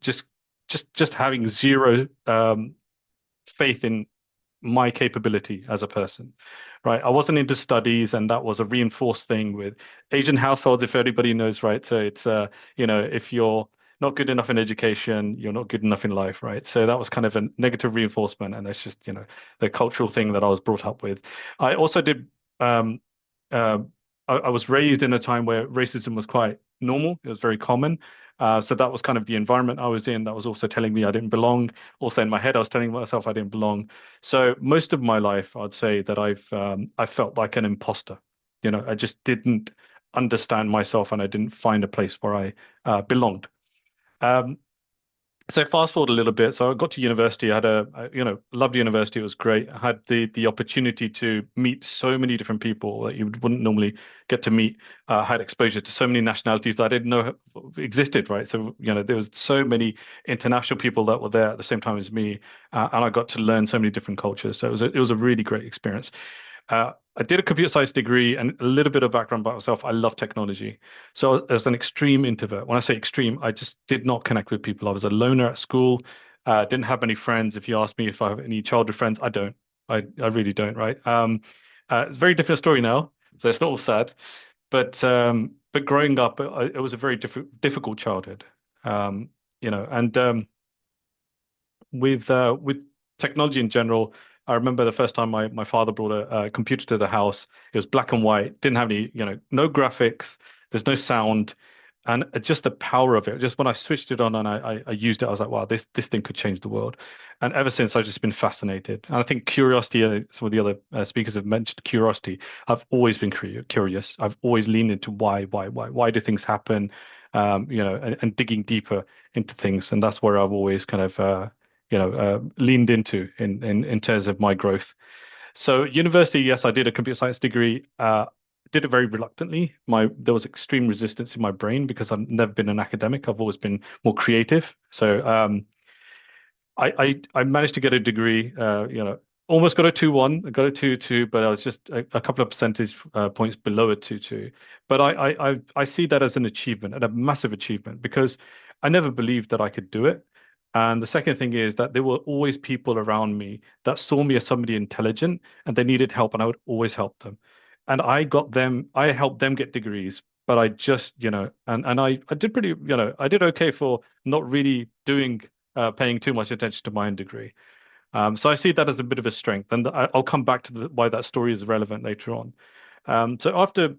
just having zero faith in my capability as a person, right? I wasn't into studies, and that was a reinforced thing with Asian households, if everybody knows, right? So it's if you're not good enough in education, you're not good enough in life, right? So that was kind of a negative reinforcement, and that's just the cultural thing that I was brought up with. I also did uh, I was raised in a time where racism was quite normal. It was very common. So that was kind of the environment I was in. That was also telling me I didn't belong. Also in my head, I was telling myself I didn't belong. So most of my life, I'd say that I felt like an imposter. I just didn't understand myself, and I didn't find a place where I belonged. So fast forward a little bit. So I got to university. I had loved university. It was great. I had the opportunity to meet so many different people that you wouldn't normally get to meet. Had exposure to so many nationalities that I didn't know existed, right? So, there was so many international people that were there at the same time as me. And I got to learn so many different cultures. So it was a really great experience. I did a computer science degree, and a little bit of background about myself. I love technology. So as an extreme introvert, when I say extreme, I just did not connect with people. I was a loner at school, didn't have many friends. If you ask me if I have any childhood friends, I don't. I really don't, right? It's a very different story now. So it's not all sad. But growing up, it was a very difficult childhood. And with technology in general, I remember the first time my father brought a computer to the house. It was black and white, didn't have any, no graphics, there's no sound, and just the power of it. Just when I switched it on and I used it, I was like, wow, this thing could change the world. And ever since, I've just been fascinated. And I think curiosity, some of the other speakers have mentioned curiosity. I've always been curious. I've always leaned into why do things happen, and digging deeper into things. And that's where I've always kind of leaned into in terms of my growth. So university, yes, I did a computer science degree. Did it very reluctantly. There was extreme resistance in my brain because I've never been an academic. I've always been more creative. So I managed to get a degree. Almost got a 2.1. I got a 2.2, but I was just a couple of percentage points below a 2.2. But I see that as an achievement and a massive achievement because I never believed that I could do it. And the second thing is that there were always people around me that saw me as somebody intelligent and they needed help, and I would always help them. And I helped them get degrees, but I just, and I did pretty, I did okay for not really paying too much attention to my own degree. So I see that as a bit of a strength, and I'll come back to why that story is relevant later on. So after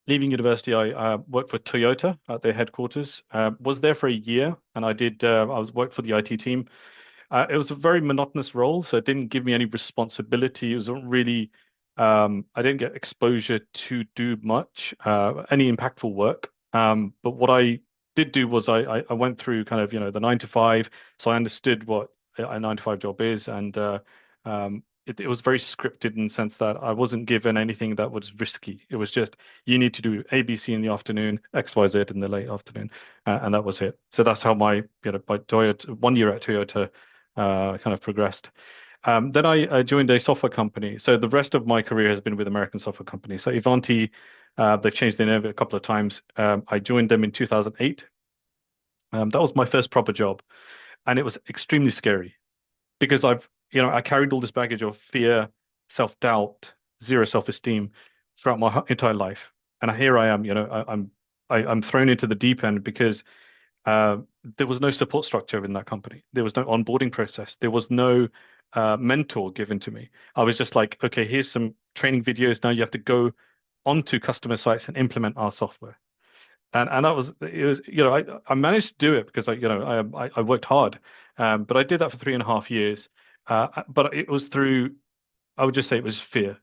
leaving university, I worked for Toyota at their headquarters. Was there for a year, and I worked for the IT team. It was a very monotonous role, so it didn't give me any responsibility. It wasn't really, I didn't get exposure to do much, any impactful work. But what I did do was I went through kind of, the 9 to 5, so I understood what a 9 to 5 job is, and it was very scripted in the sense that I wasn't given anything that was risky. It was just, you need to do A, B, C in the afternoon, X, Y, Z in the late afternoon, and that was it. So that's how my Toyota 1 year at Toyota kind of progressed. Then I joined a software company. So the rest of my career has been with American software companies. So Ivanti, they've changed their name a couple of times. I joined them in 2008. That was my first proper job, and it was extremely scary because I carried all this baggage of fear, self-doubt, zero self-esteem throughout my entire life. And here I am, I'm thrown into the deep end because there was no support structure in that company. There was no onboarding process. There was no mentor given to me. I was just like, okay, here's some training videos. Now you have to go onto customer sites and implement our software. And it was I managed to do it because I worked hard, but I did that for 3.5 years. But it was through, I would just say it was fear.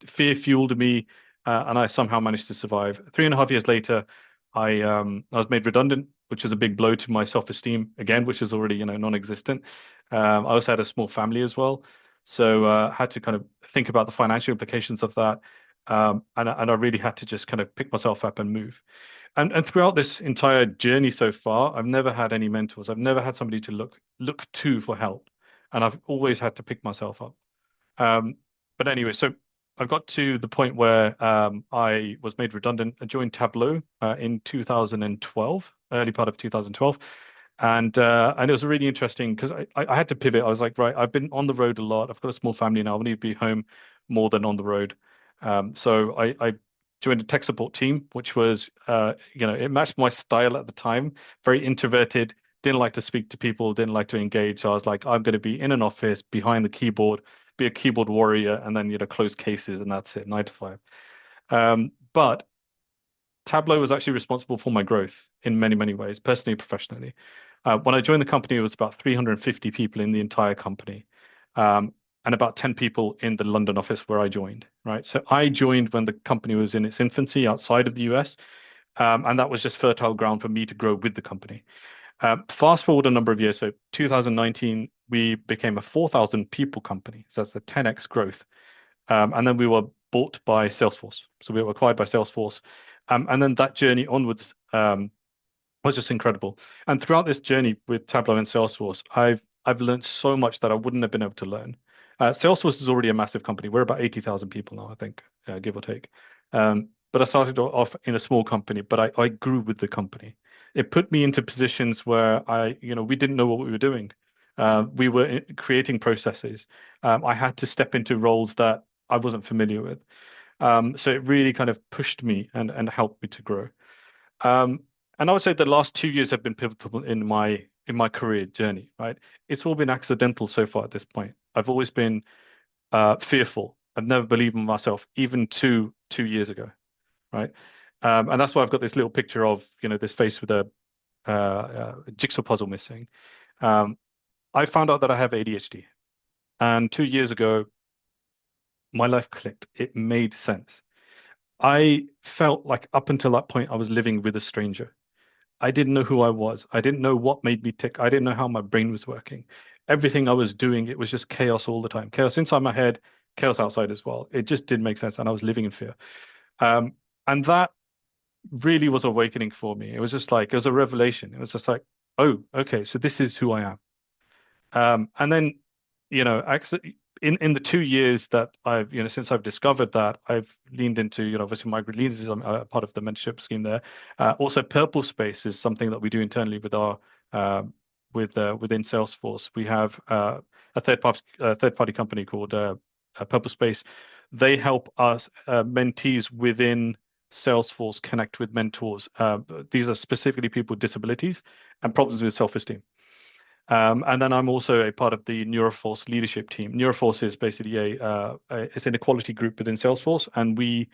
Fear fueled me, and I somehow managed to survive. 3.5 years later, I was made redundant, which was a big blow to my self-esteem again, which is already non-existent. I also had a small family as well, so had to kind of think about the financial implications of that. And I really had to just kind of pick myself up and move. And throughout this entire journey so far, I've never had any mentors. I've never had somebody to look to for help, and I've always had to pick myself up. But anyway, so I got to the point where I was made redundant. I joined Tableau in 2012, early part of 2012. And it was really interesting because I had to pivot. I was like, right, I've been on the road a lot. I've got a small family now. I need to be home more than on the road. So I joined a tech support team, which was, it matched my style at the time. Very introverted, didn't like to speak to people, didn't like to engage. So I was like, I'm going to be in an office behind the keyboard, be a keyboard warrior, and then close cases, and that's it, 9 to 5. But Tableau was actually responsible for my growth in many, many ways, personally and professionally. When I joined the company, it was about 350 people in the entire company, and about 10 people in the London office where I joined, right? So I joined when the company was in its infancy outside of the US, and that was just fertile ground for me to grow with the company. Fast forward a number of years, so 2019, we became a 4,000 people company. So that's a 10x growth. And then we were bought by Salesforce. So we were acquired by Salesforce. And then that journey onwards was just incredible. And throughout this journey with Tableau and Salesforce, I've learned so much that I wouldn't have been able to learn. Salesforce is already a massive company. We're about 80,000 people now, I think, give or take. But I started off in a small company, but I grew with the company. It put me into positions where we didn't know what we were doing. We were creating processes. I had to step into roles that I wasn't familiar with. So it really kind of pushed me and helped me to grow. And I would say the last 2 years have been pivotal in my career journey, right? It's all been accidental so far at this point. I've always been fearful. I've never believed in myself, even two years ago, right? And that's why I've got this little picture of this face with a jigsaw puzzle missing. I found out that I have ADHD, and 2 years ago, my life clicked. It made sense. I felt like up until that point, I was living with a stranger. I didn't know who I was. I didn't know what made me tick. I didn't know how my brain was working. Everything I was doing, it was just chaos all the time. Chaos inside my head, chaos outside as well. It just didn't make sense, and I was living in fear. And that really was awakening for me. It was just like, it was a revelation. It was just like, oh, okay, so this is who I am. And then, in the 2 years that I've, since I've discovered that, I've leaned into, obviously Migrant Leaders is a part of the mentorship scheme there. Also, Purple Space is something that we do internally with our within Salesforce. We have a third party company called Purple Space. They help us mentees within Salesforce connect with mentors. These are specifically people with disabilities and problems with self-esteem. And then I'm also a part of the Neuroforce leadership team. Neuroforce is basically it's an equality group within Salesforce, and we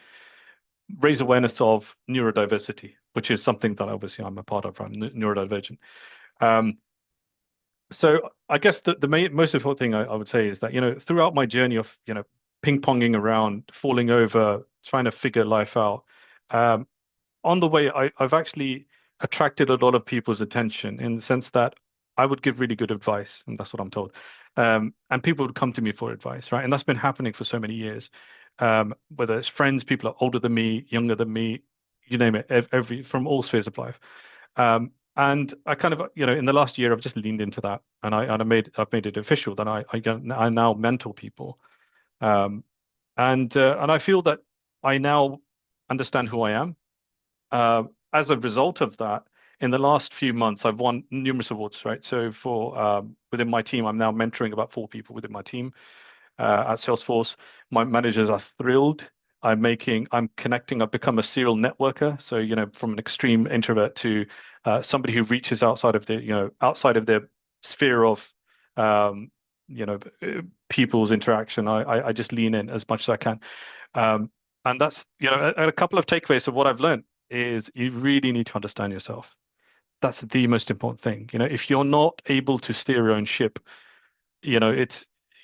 raise awareness of neurodiversity, which is something that obviously I'm a part of. I'm neurodivergent. So I guess the most important thing I would say is that, throughout my journey of, ping-ponging around, falling over, trying to figure life out, on the way, I've actually attracted a lot of people's attention in the sense that I would give really good advice, and that's what I'm told. And people would come to me for advice, right? And that's been happening for so many years. Whether it's friends, people are older than me, younger than me, you name it, from all spheres of life. And I kind of, in the last year, I've just leaned into that, and I've made it official that I now mentor people, and I feel that I now understand who I am. As a result of that, in the last few months, I've won numerous awards, right? So for within my team, I'm now mentoring about 4 people within my team at Salesforce. My managers are thrilled. I'm connecting. I've become a serial networker. So, from an extreme introvert to somebody who reaches outside of their sphere of, people's interaction. I just lean in as much as I can. And that's, a couple of takeaways of what I've learned is you really need to understand yourself. That's the most important thing. If you're not able to steer your own ship, you're not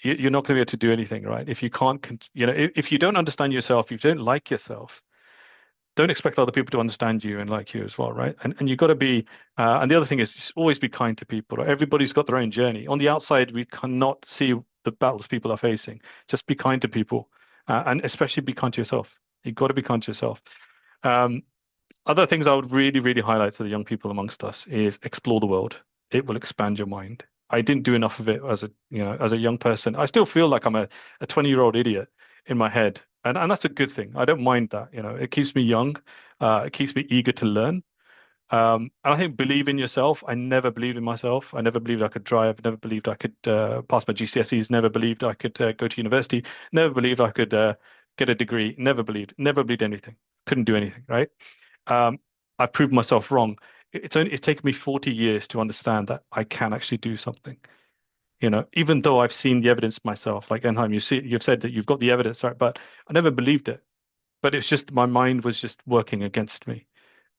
going to be able to do anything, right? If you can't, if you don't understand yourself, if you don't like yourself, don't expect other people to understand you and like you as well, right? And you've got to be, and the other thing is just always be kind to people. Right? Everybody's got their own journey. On the outside, we cannot see the battles people are facing. Just be kind to people, and especially be kind to yourself. You've got to be kind to yourself. Other things I would really, really highlight to the young people amongst us is explore the world. It will expand your mind. I didn't do enough of it as a young person. I still feel like I'm a 20-year-old idiot in my head. And that's a good thing. I don't mind that. It keeps me young. It keeps me eager to learn. And I think believe in yourself. I never believed in myself. I never believed I could drive. Never believed I could pass my GCSEs. Never believed I could go to university. Never believed I could get a degree. Never believed anything. Couldn't do anything, right? I've proved myself wrong. It's taken me 40 years to understand that I can actually do something. Even though I've seen the evidence myself, like Enheim, you've said that you've got the evidence, right? But I never believed it. But it's just my mind was just working against me.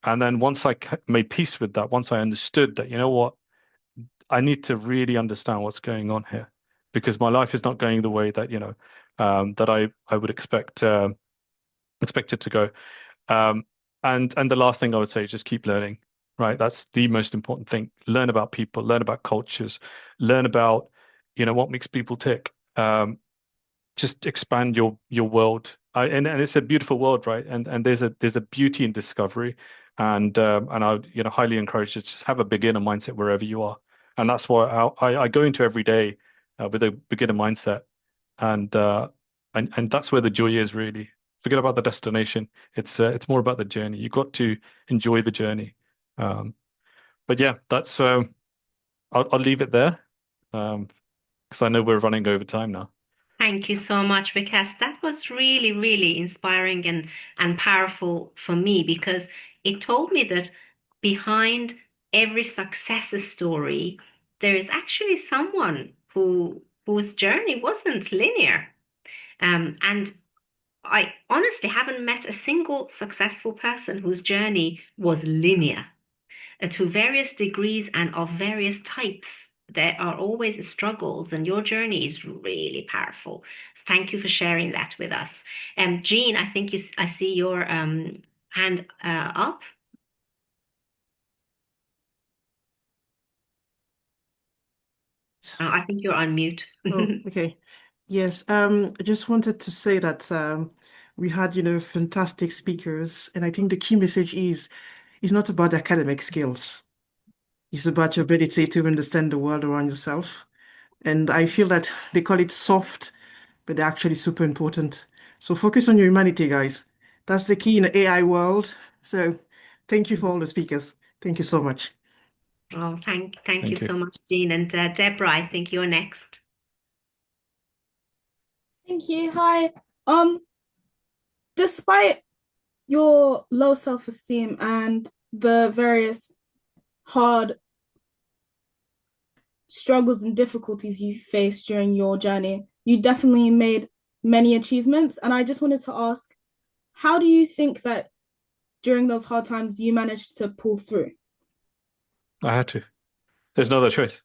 And then once I made peace with that, once I understood that, you know what, I need to really understand what's going on here, because my life is not going the way that that I would expect it to go. And the last thing I would say is just keep learning, right? That's the most important thing. Learn about people, learn about cultures, learn about, what makes people tick. Just expand your world. And it's a beautiful world, right? And there's a beauty in discovery. And I would, highly encourage you to just have a beginner mindset wherever you are. And that's why I go into every day with a beginner mindset. And that's where the joy is, really. Forget about the destination. It's more about the journey. You've got to enjoy the journey. But yeah, that's I'll leave it there, because I know we're running over time now. Thank you so much, because that was really, really inspiring and powerful for me, because it told me that behind every success story, there is actually someone whose journey wasn't linear. And I honestly haven't met a single successful person whose journey was linear. To various degrees and of various types. There are always struggles, and your journey is really powerful. Thank you for sharing that with us. Jean, I think I see your hand up. I think you're on mute. Oh, okay. Yes, I just wanted to say that we had, fantastic speakers, and I think the key message is not about academic skills. It's about your ability to understand the world around yourself. And I feel that they call it soft, but they're actually super important. So focus on your humanity, guys. That's the key in the AI world. So thank you for all the speakers. Thank you so much. Oh, thank Thank you you. so much, Jean. And Deborah, I think you're next. Thank you. Hi. Despite your low self-esteem and the various hard struggles and difficulties you faced during your journey. You definitely made many achievements. And I just wanted to ask, how do you think that during those hard times you managed to pull through? I had to. There's no other choice.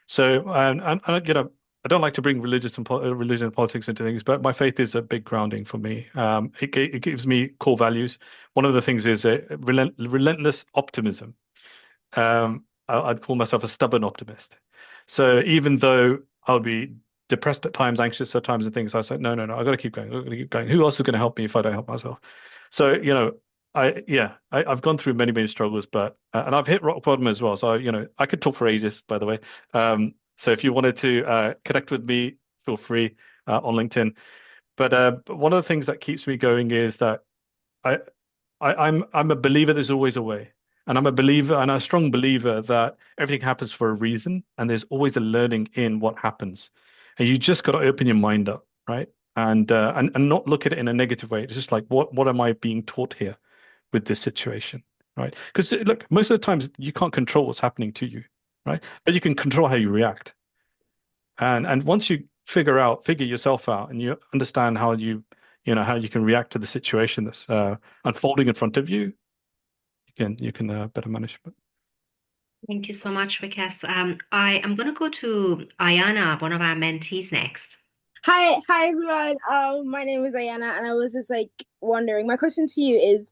So, I don't like to bring religion and politics into things, but my faith is a big grounding for me. It gives me core values. One of the things is a relentless optimism. I'd call myself a stubborn optimist. So even though I'll be depressed at times, anxious at times, and things, I say, no, I've got to keep going. I've got to keep going. Who else is going to help me if I don't help myself? So, I've gone through many struggles, but and I've hit rock bottom as well. So, I could talk for ages, by the way. So if you wanted to connect with me, feel free on LinkedIn. But one of the things that keeps me going is that I'm a believer there's always a way. And I'm a believer and a strong believer that everything happens for a reason and there's always a learning in what happens. And you just got to open your mind up, right? And not look at it in a negative way. It's just like, what am I being taught here with this situation, right? Because look, most of the times you can't control what's happening to you, right? But you can control how you react. And once you figure yourself out and you understand how how you can react to the situation that's unfolding in front of you, you can better manage it. Thank you so much, Vikas. I am going to go to Ayana, one of our mentees, next. Hi everyone. My name is Ayana, and I was just like wondering. My question to you is,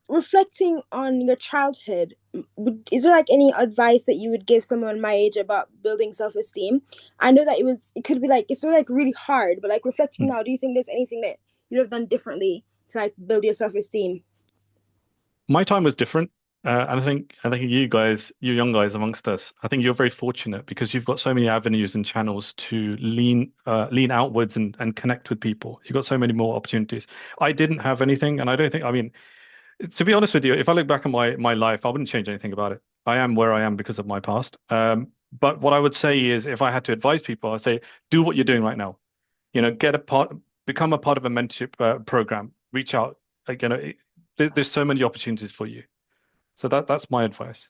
reflecting on your childhood, is there like any advice that you would give someone my age about building self-esteem? I know that it could be like it's sort of like really hard, but like reflecting now, do you think there's anything that you'd have done differently to like build your self-esteem? My time was different. And I think you young guys amongst us, I think you're very fortunate because you've got so many avenues and channels to lean outwards and connect with people. You've got so many more opportunities. I didn't have anything, and I don't think, I mean, to be honest with you, if I look back at my life, I wouldn't change anything about it. I am where I am because of my past. But what I would say is, if I had to advise people, I'd say, do what you're doing right now. Become a part of a mentorship program. Reach out. Like, there's so many opportunities for you. So that's my advice.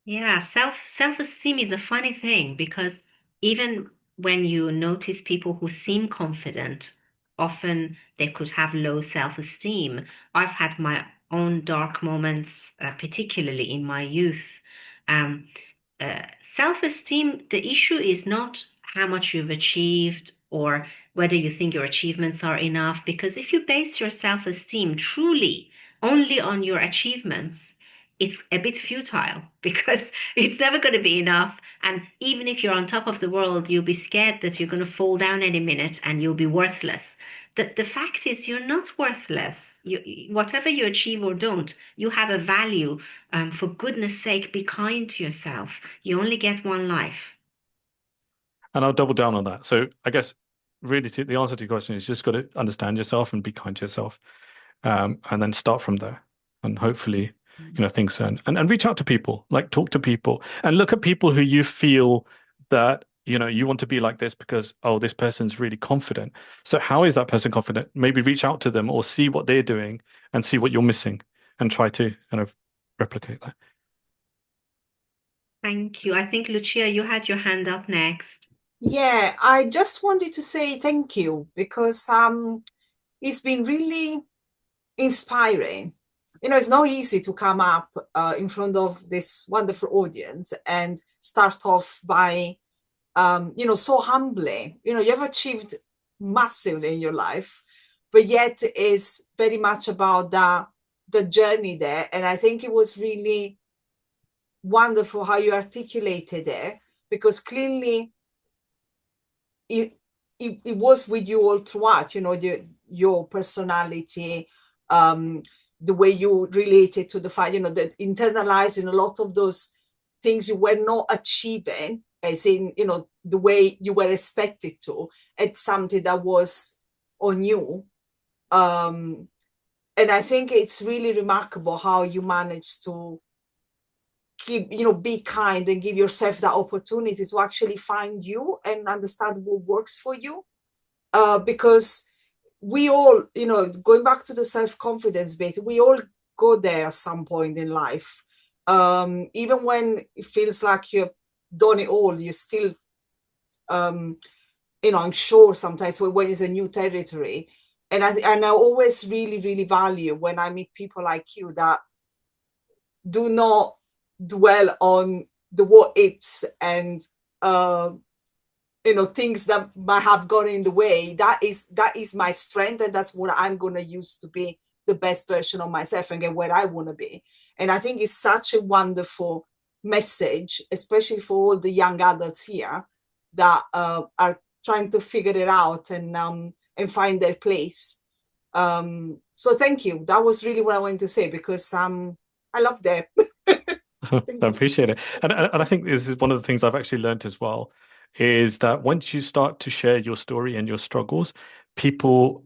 Yeah, self-esteem is a funny thing because even when you notice people who seem confident, often they could have low self-esteem. I've had my own dark moments, particularly in my youth. Um, uh, Self-esteem, the issue is not how much you've achieved or whether you think your achievements are enough, because if you base your self-esteem truly only on your achievements, it's a bit futile because it's never going to be enough. And even if you're on top of the world, you'll be scared that you're going to fall down any minute and you'll be worthless. The fact is, you're not worthless. Whatever you achieve or don't, you have a value. For goodness sake, be kind to yourself. You only get one life. And I'll double down on that. So I guess really the answer to your question is just got to understand yourself and be kind to yourself, and then start from there. And hopefully, things and reach out to people, like talk to people and look at people who you feel that you want to be like this because, oh, this person's really confident. So how is that person confident? Maybe reach out to them or see what they're doing and see what you're missing and try to kind of replicate that. Thank you. I think, Lucia, you had your hand up next. Yeah, I just wanted to say thank you because it's been really inspiring. It's not easy to come up in front of this wonderful audience and start off by, so humbly. You've achieved massively in your life, but yet it's very much about the journey there. And I think it was really wonderful how you articulated it, because clearly it was with you all throughout, your personality, the way you related to the fact, that internalizing a lot of those things you were not achieving, as in, the way you were expected to, it's something that was on you. And I think it's really remarkable how you managed to keep, be kind and give yourself that opportunity to actually find you and understand what works for you. Because we all, going back to the self-confidence bit, we all go there at some point in life. even when it feels like you've done it all, you're still unsure sometimes when it's a new territory. And I always really, really value when I meet people like you that do not dwell on the what ifs and things that might have gone in the way. That is my strength, and that's what I'm going to use to be the best version of myself and get where I want to be. And I think it's such a wonderful message, especially for all the young adults here that are trying to figure it out and find their place. So thank you. That was really what I wanted to say, because I love that. I appreciate it. And I think this is one of the things I've actually learned as well, is that once you start to share your story and your struggles, people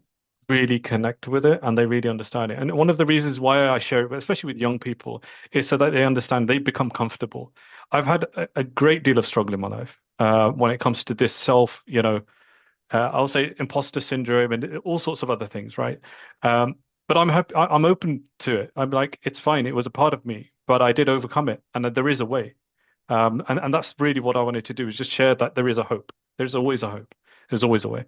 really connect with it and they really understand it. And one of the reasons why I share it, especially with young people, is so that they understand, they become comfortable. I've had a great deal of struggle in my life when it comes to this self, I'll say imposter syndrome and all sorts of other things, right? But I'm happy, I'm open to it. I'm like, it's fine. It was a part of me, but I did overcome it, and that there is a way. And that's really what I wanted to do, is just share that there is a hope. There's always a hope. There's always a way.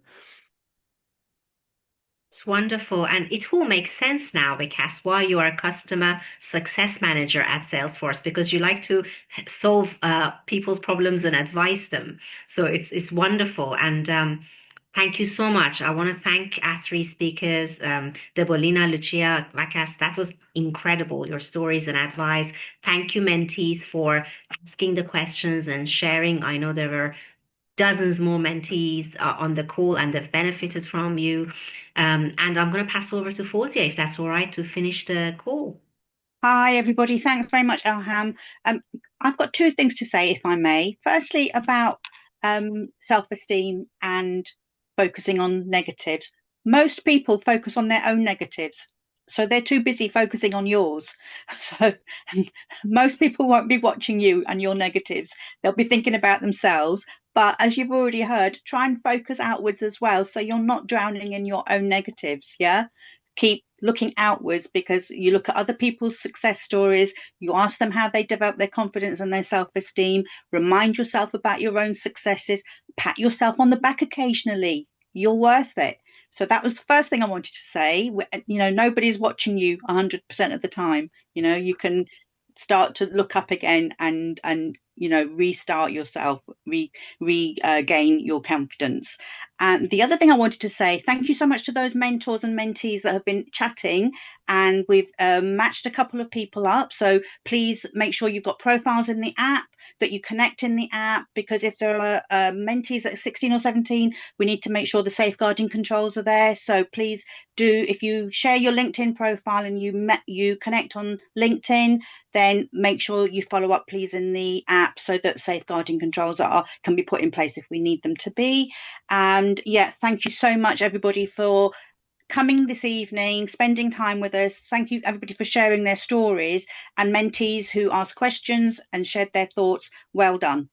It's wonderful. And it all makes sense now, because why you are a customer success manager at Salesforce, because you like to solve people's problems and advise them. So it's wonderful. And thank you so much. I want to thank our three speakers, Debolina, Lucia, Vakas. That was incredible, your stories and advice. Thank you, mentees, for asking the questions and sharing. I know there were dozens more mentees on the call, and they've benefited from you. And I'm going to pass over to Fawzia, if that's all right, to finish the call. Hi, everybody. Thanks very much, Elham. I've got two things to say, if I may. Firstly, about self-esteem and focusing on negatives. Most people focus on their own negatives, so they're too busy focusing on yours. So most people won't be watching you and your negatives. They'll be thinking about themselves. But as you've already heard, try and focus outwards as well, so you're not drowning in your own negatives. Yeah. Keep looking outwards, because you look at other people's success stories, you ask them how they develop their confidence and their self-esteem, remind yourself about your own successes, pat yourself on the back occasionally. You're worth it. So that was the first thing I wanted to say. Nobody's watching you 100% of the time. You can start to look up again and restart yourself, regain your confidence. And the other thing I wanted to say, thank you so much to those mentors and mentees that have been chatting, and we've matched a couple of people up. So please make sure you've got profiles in the app, that you connect in the app, because if there are mentees that are 16 or 17, we need to make sure the safeguarding controls are there. So please do, if you share your LinkedIn profile and you connect on LinkedIn, then make sure you follow up, please, in the app, so that safeguarding controls can be put in place if we need them to be. And yeah, thank you so much, everybody, for coming this evening, spending time with us. Thank you, everybody, for sharing their stories, and mentees who asked questions and shared their thoughts. Well done.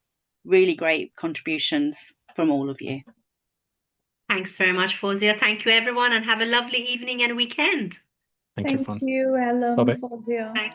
Really great contributions from all of you. Thanks very much, Fawzia. Thank you, everyone, and have a lovely evening and weekend. Thank you, everyone. Thank you, Ellen, Bye-bye. Fawzia. Bye.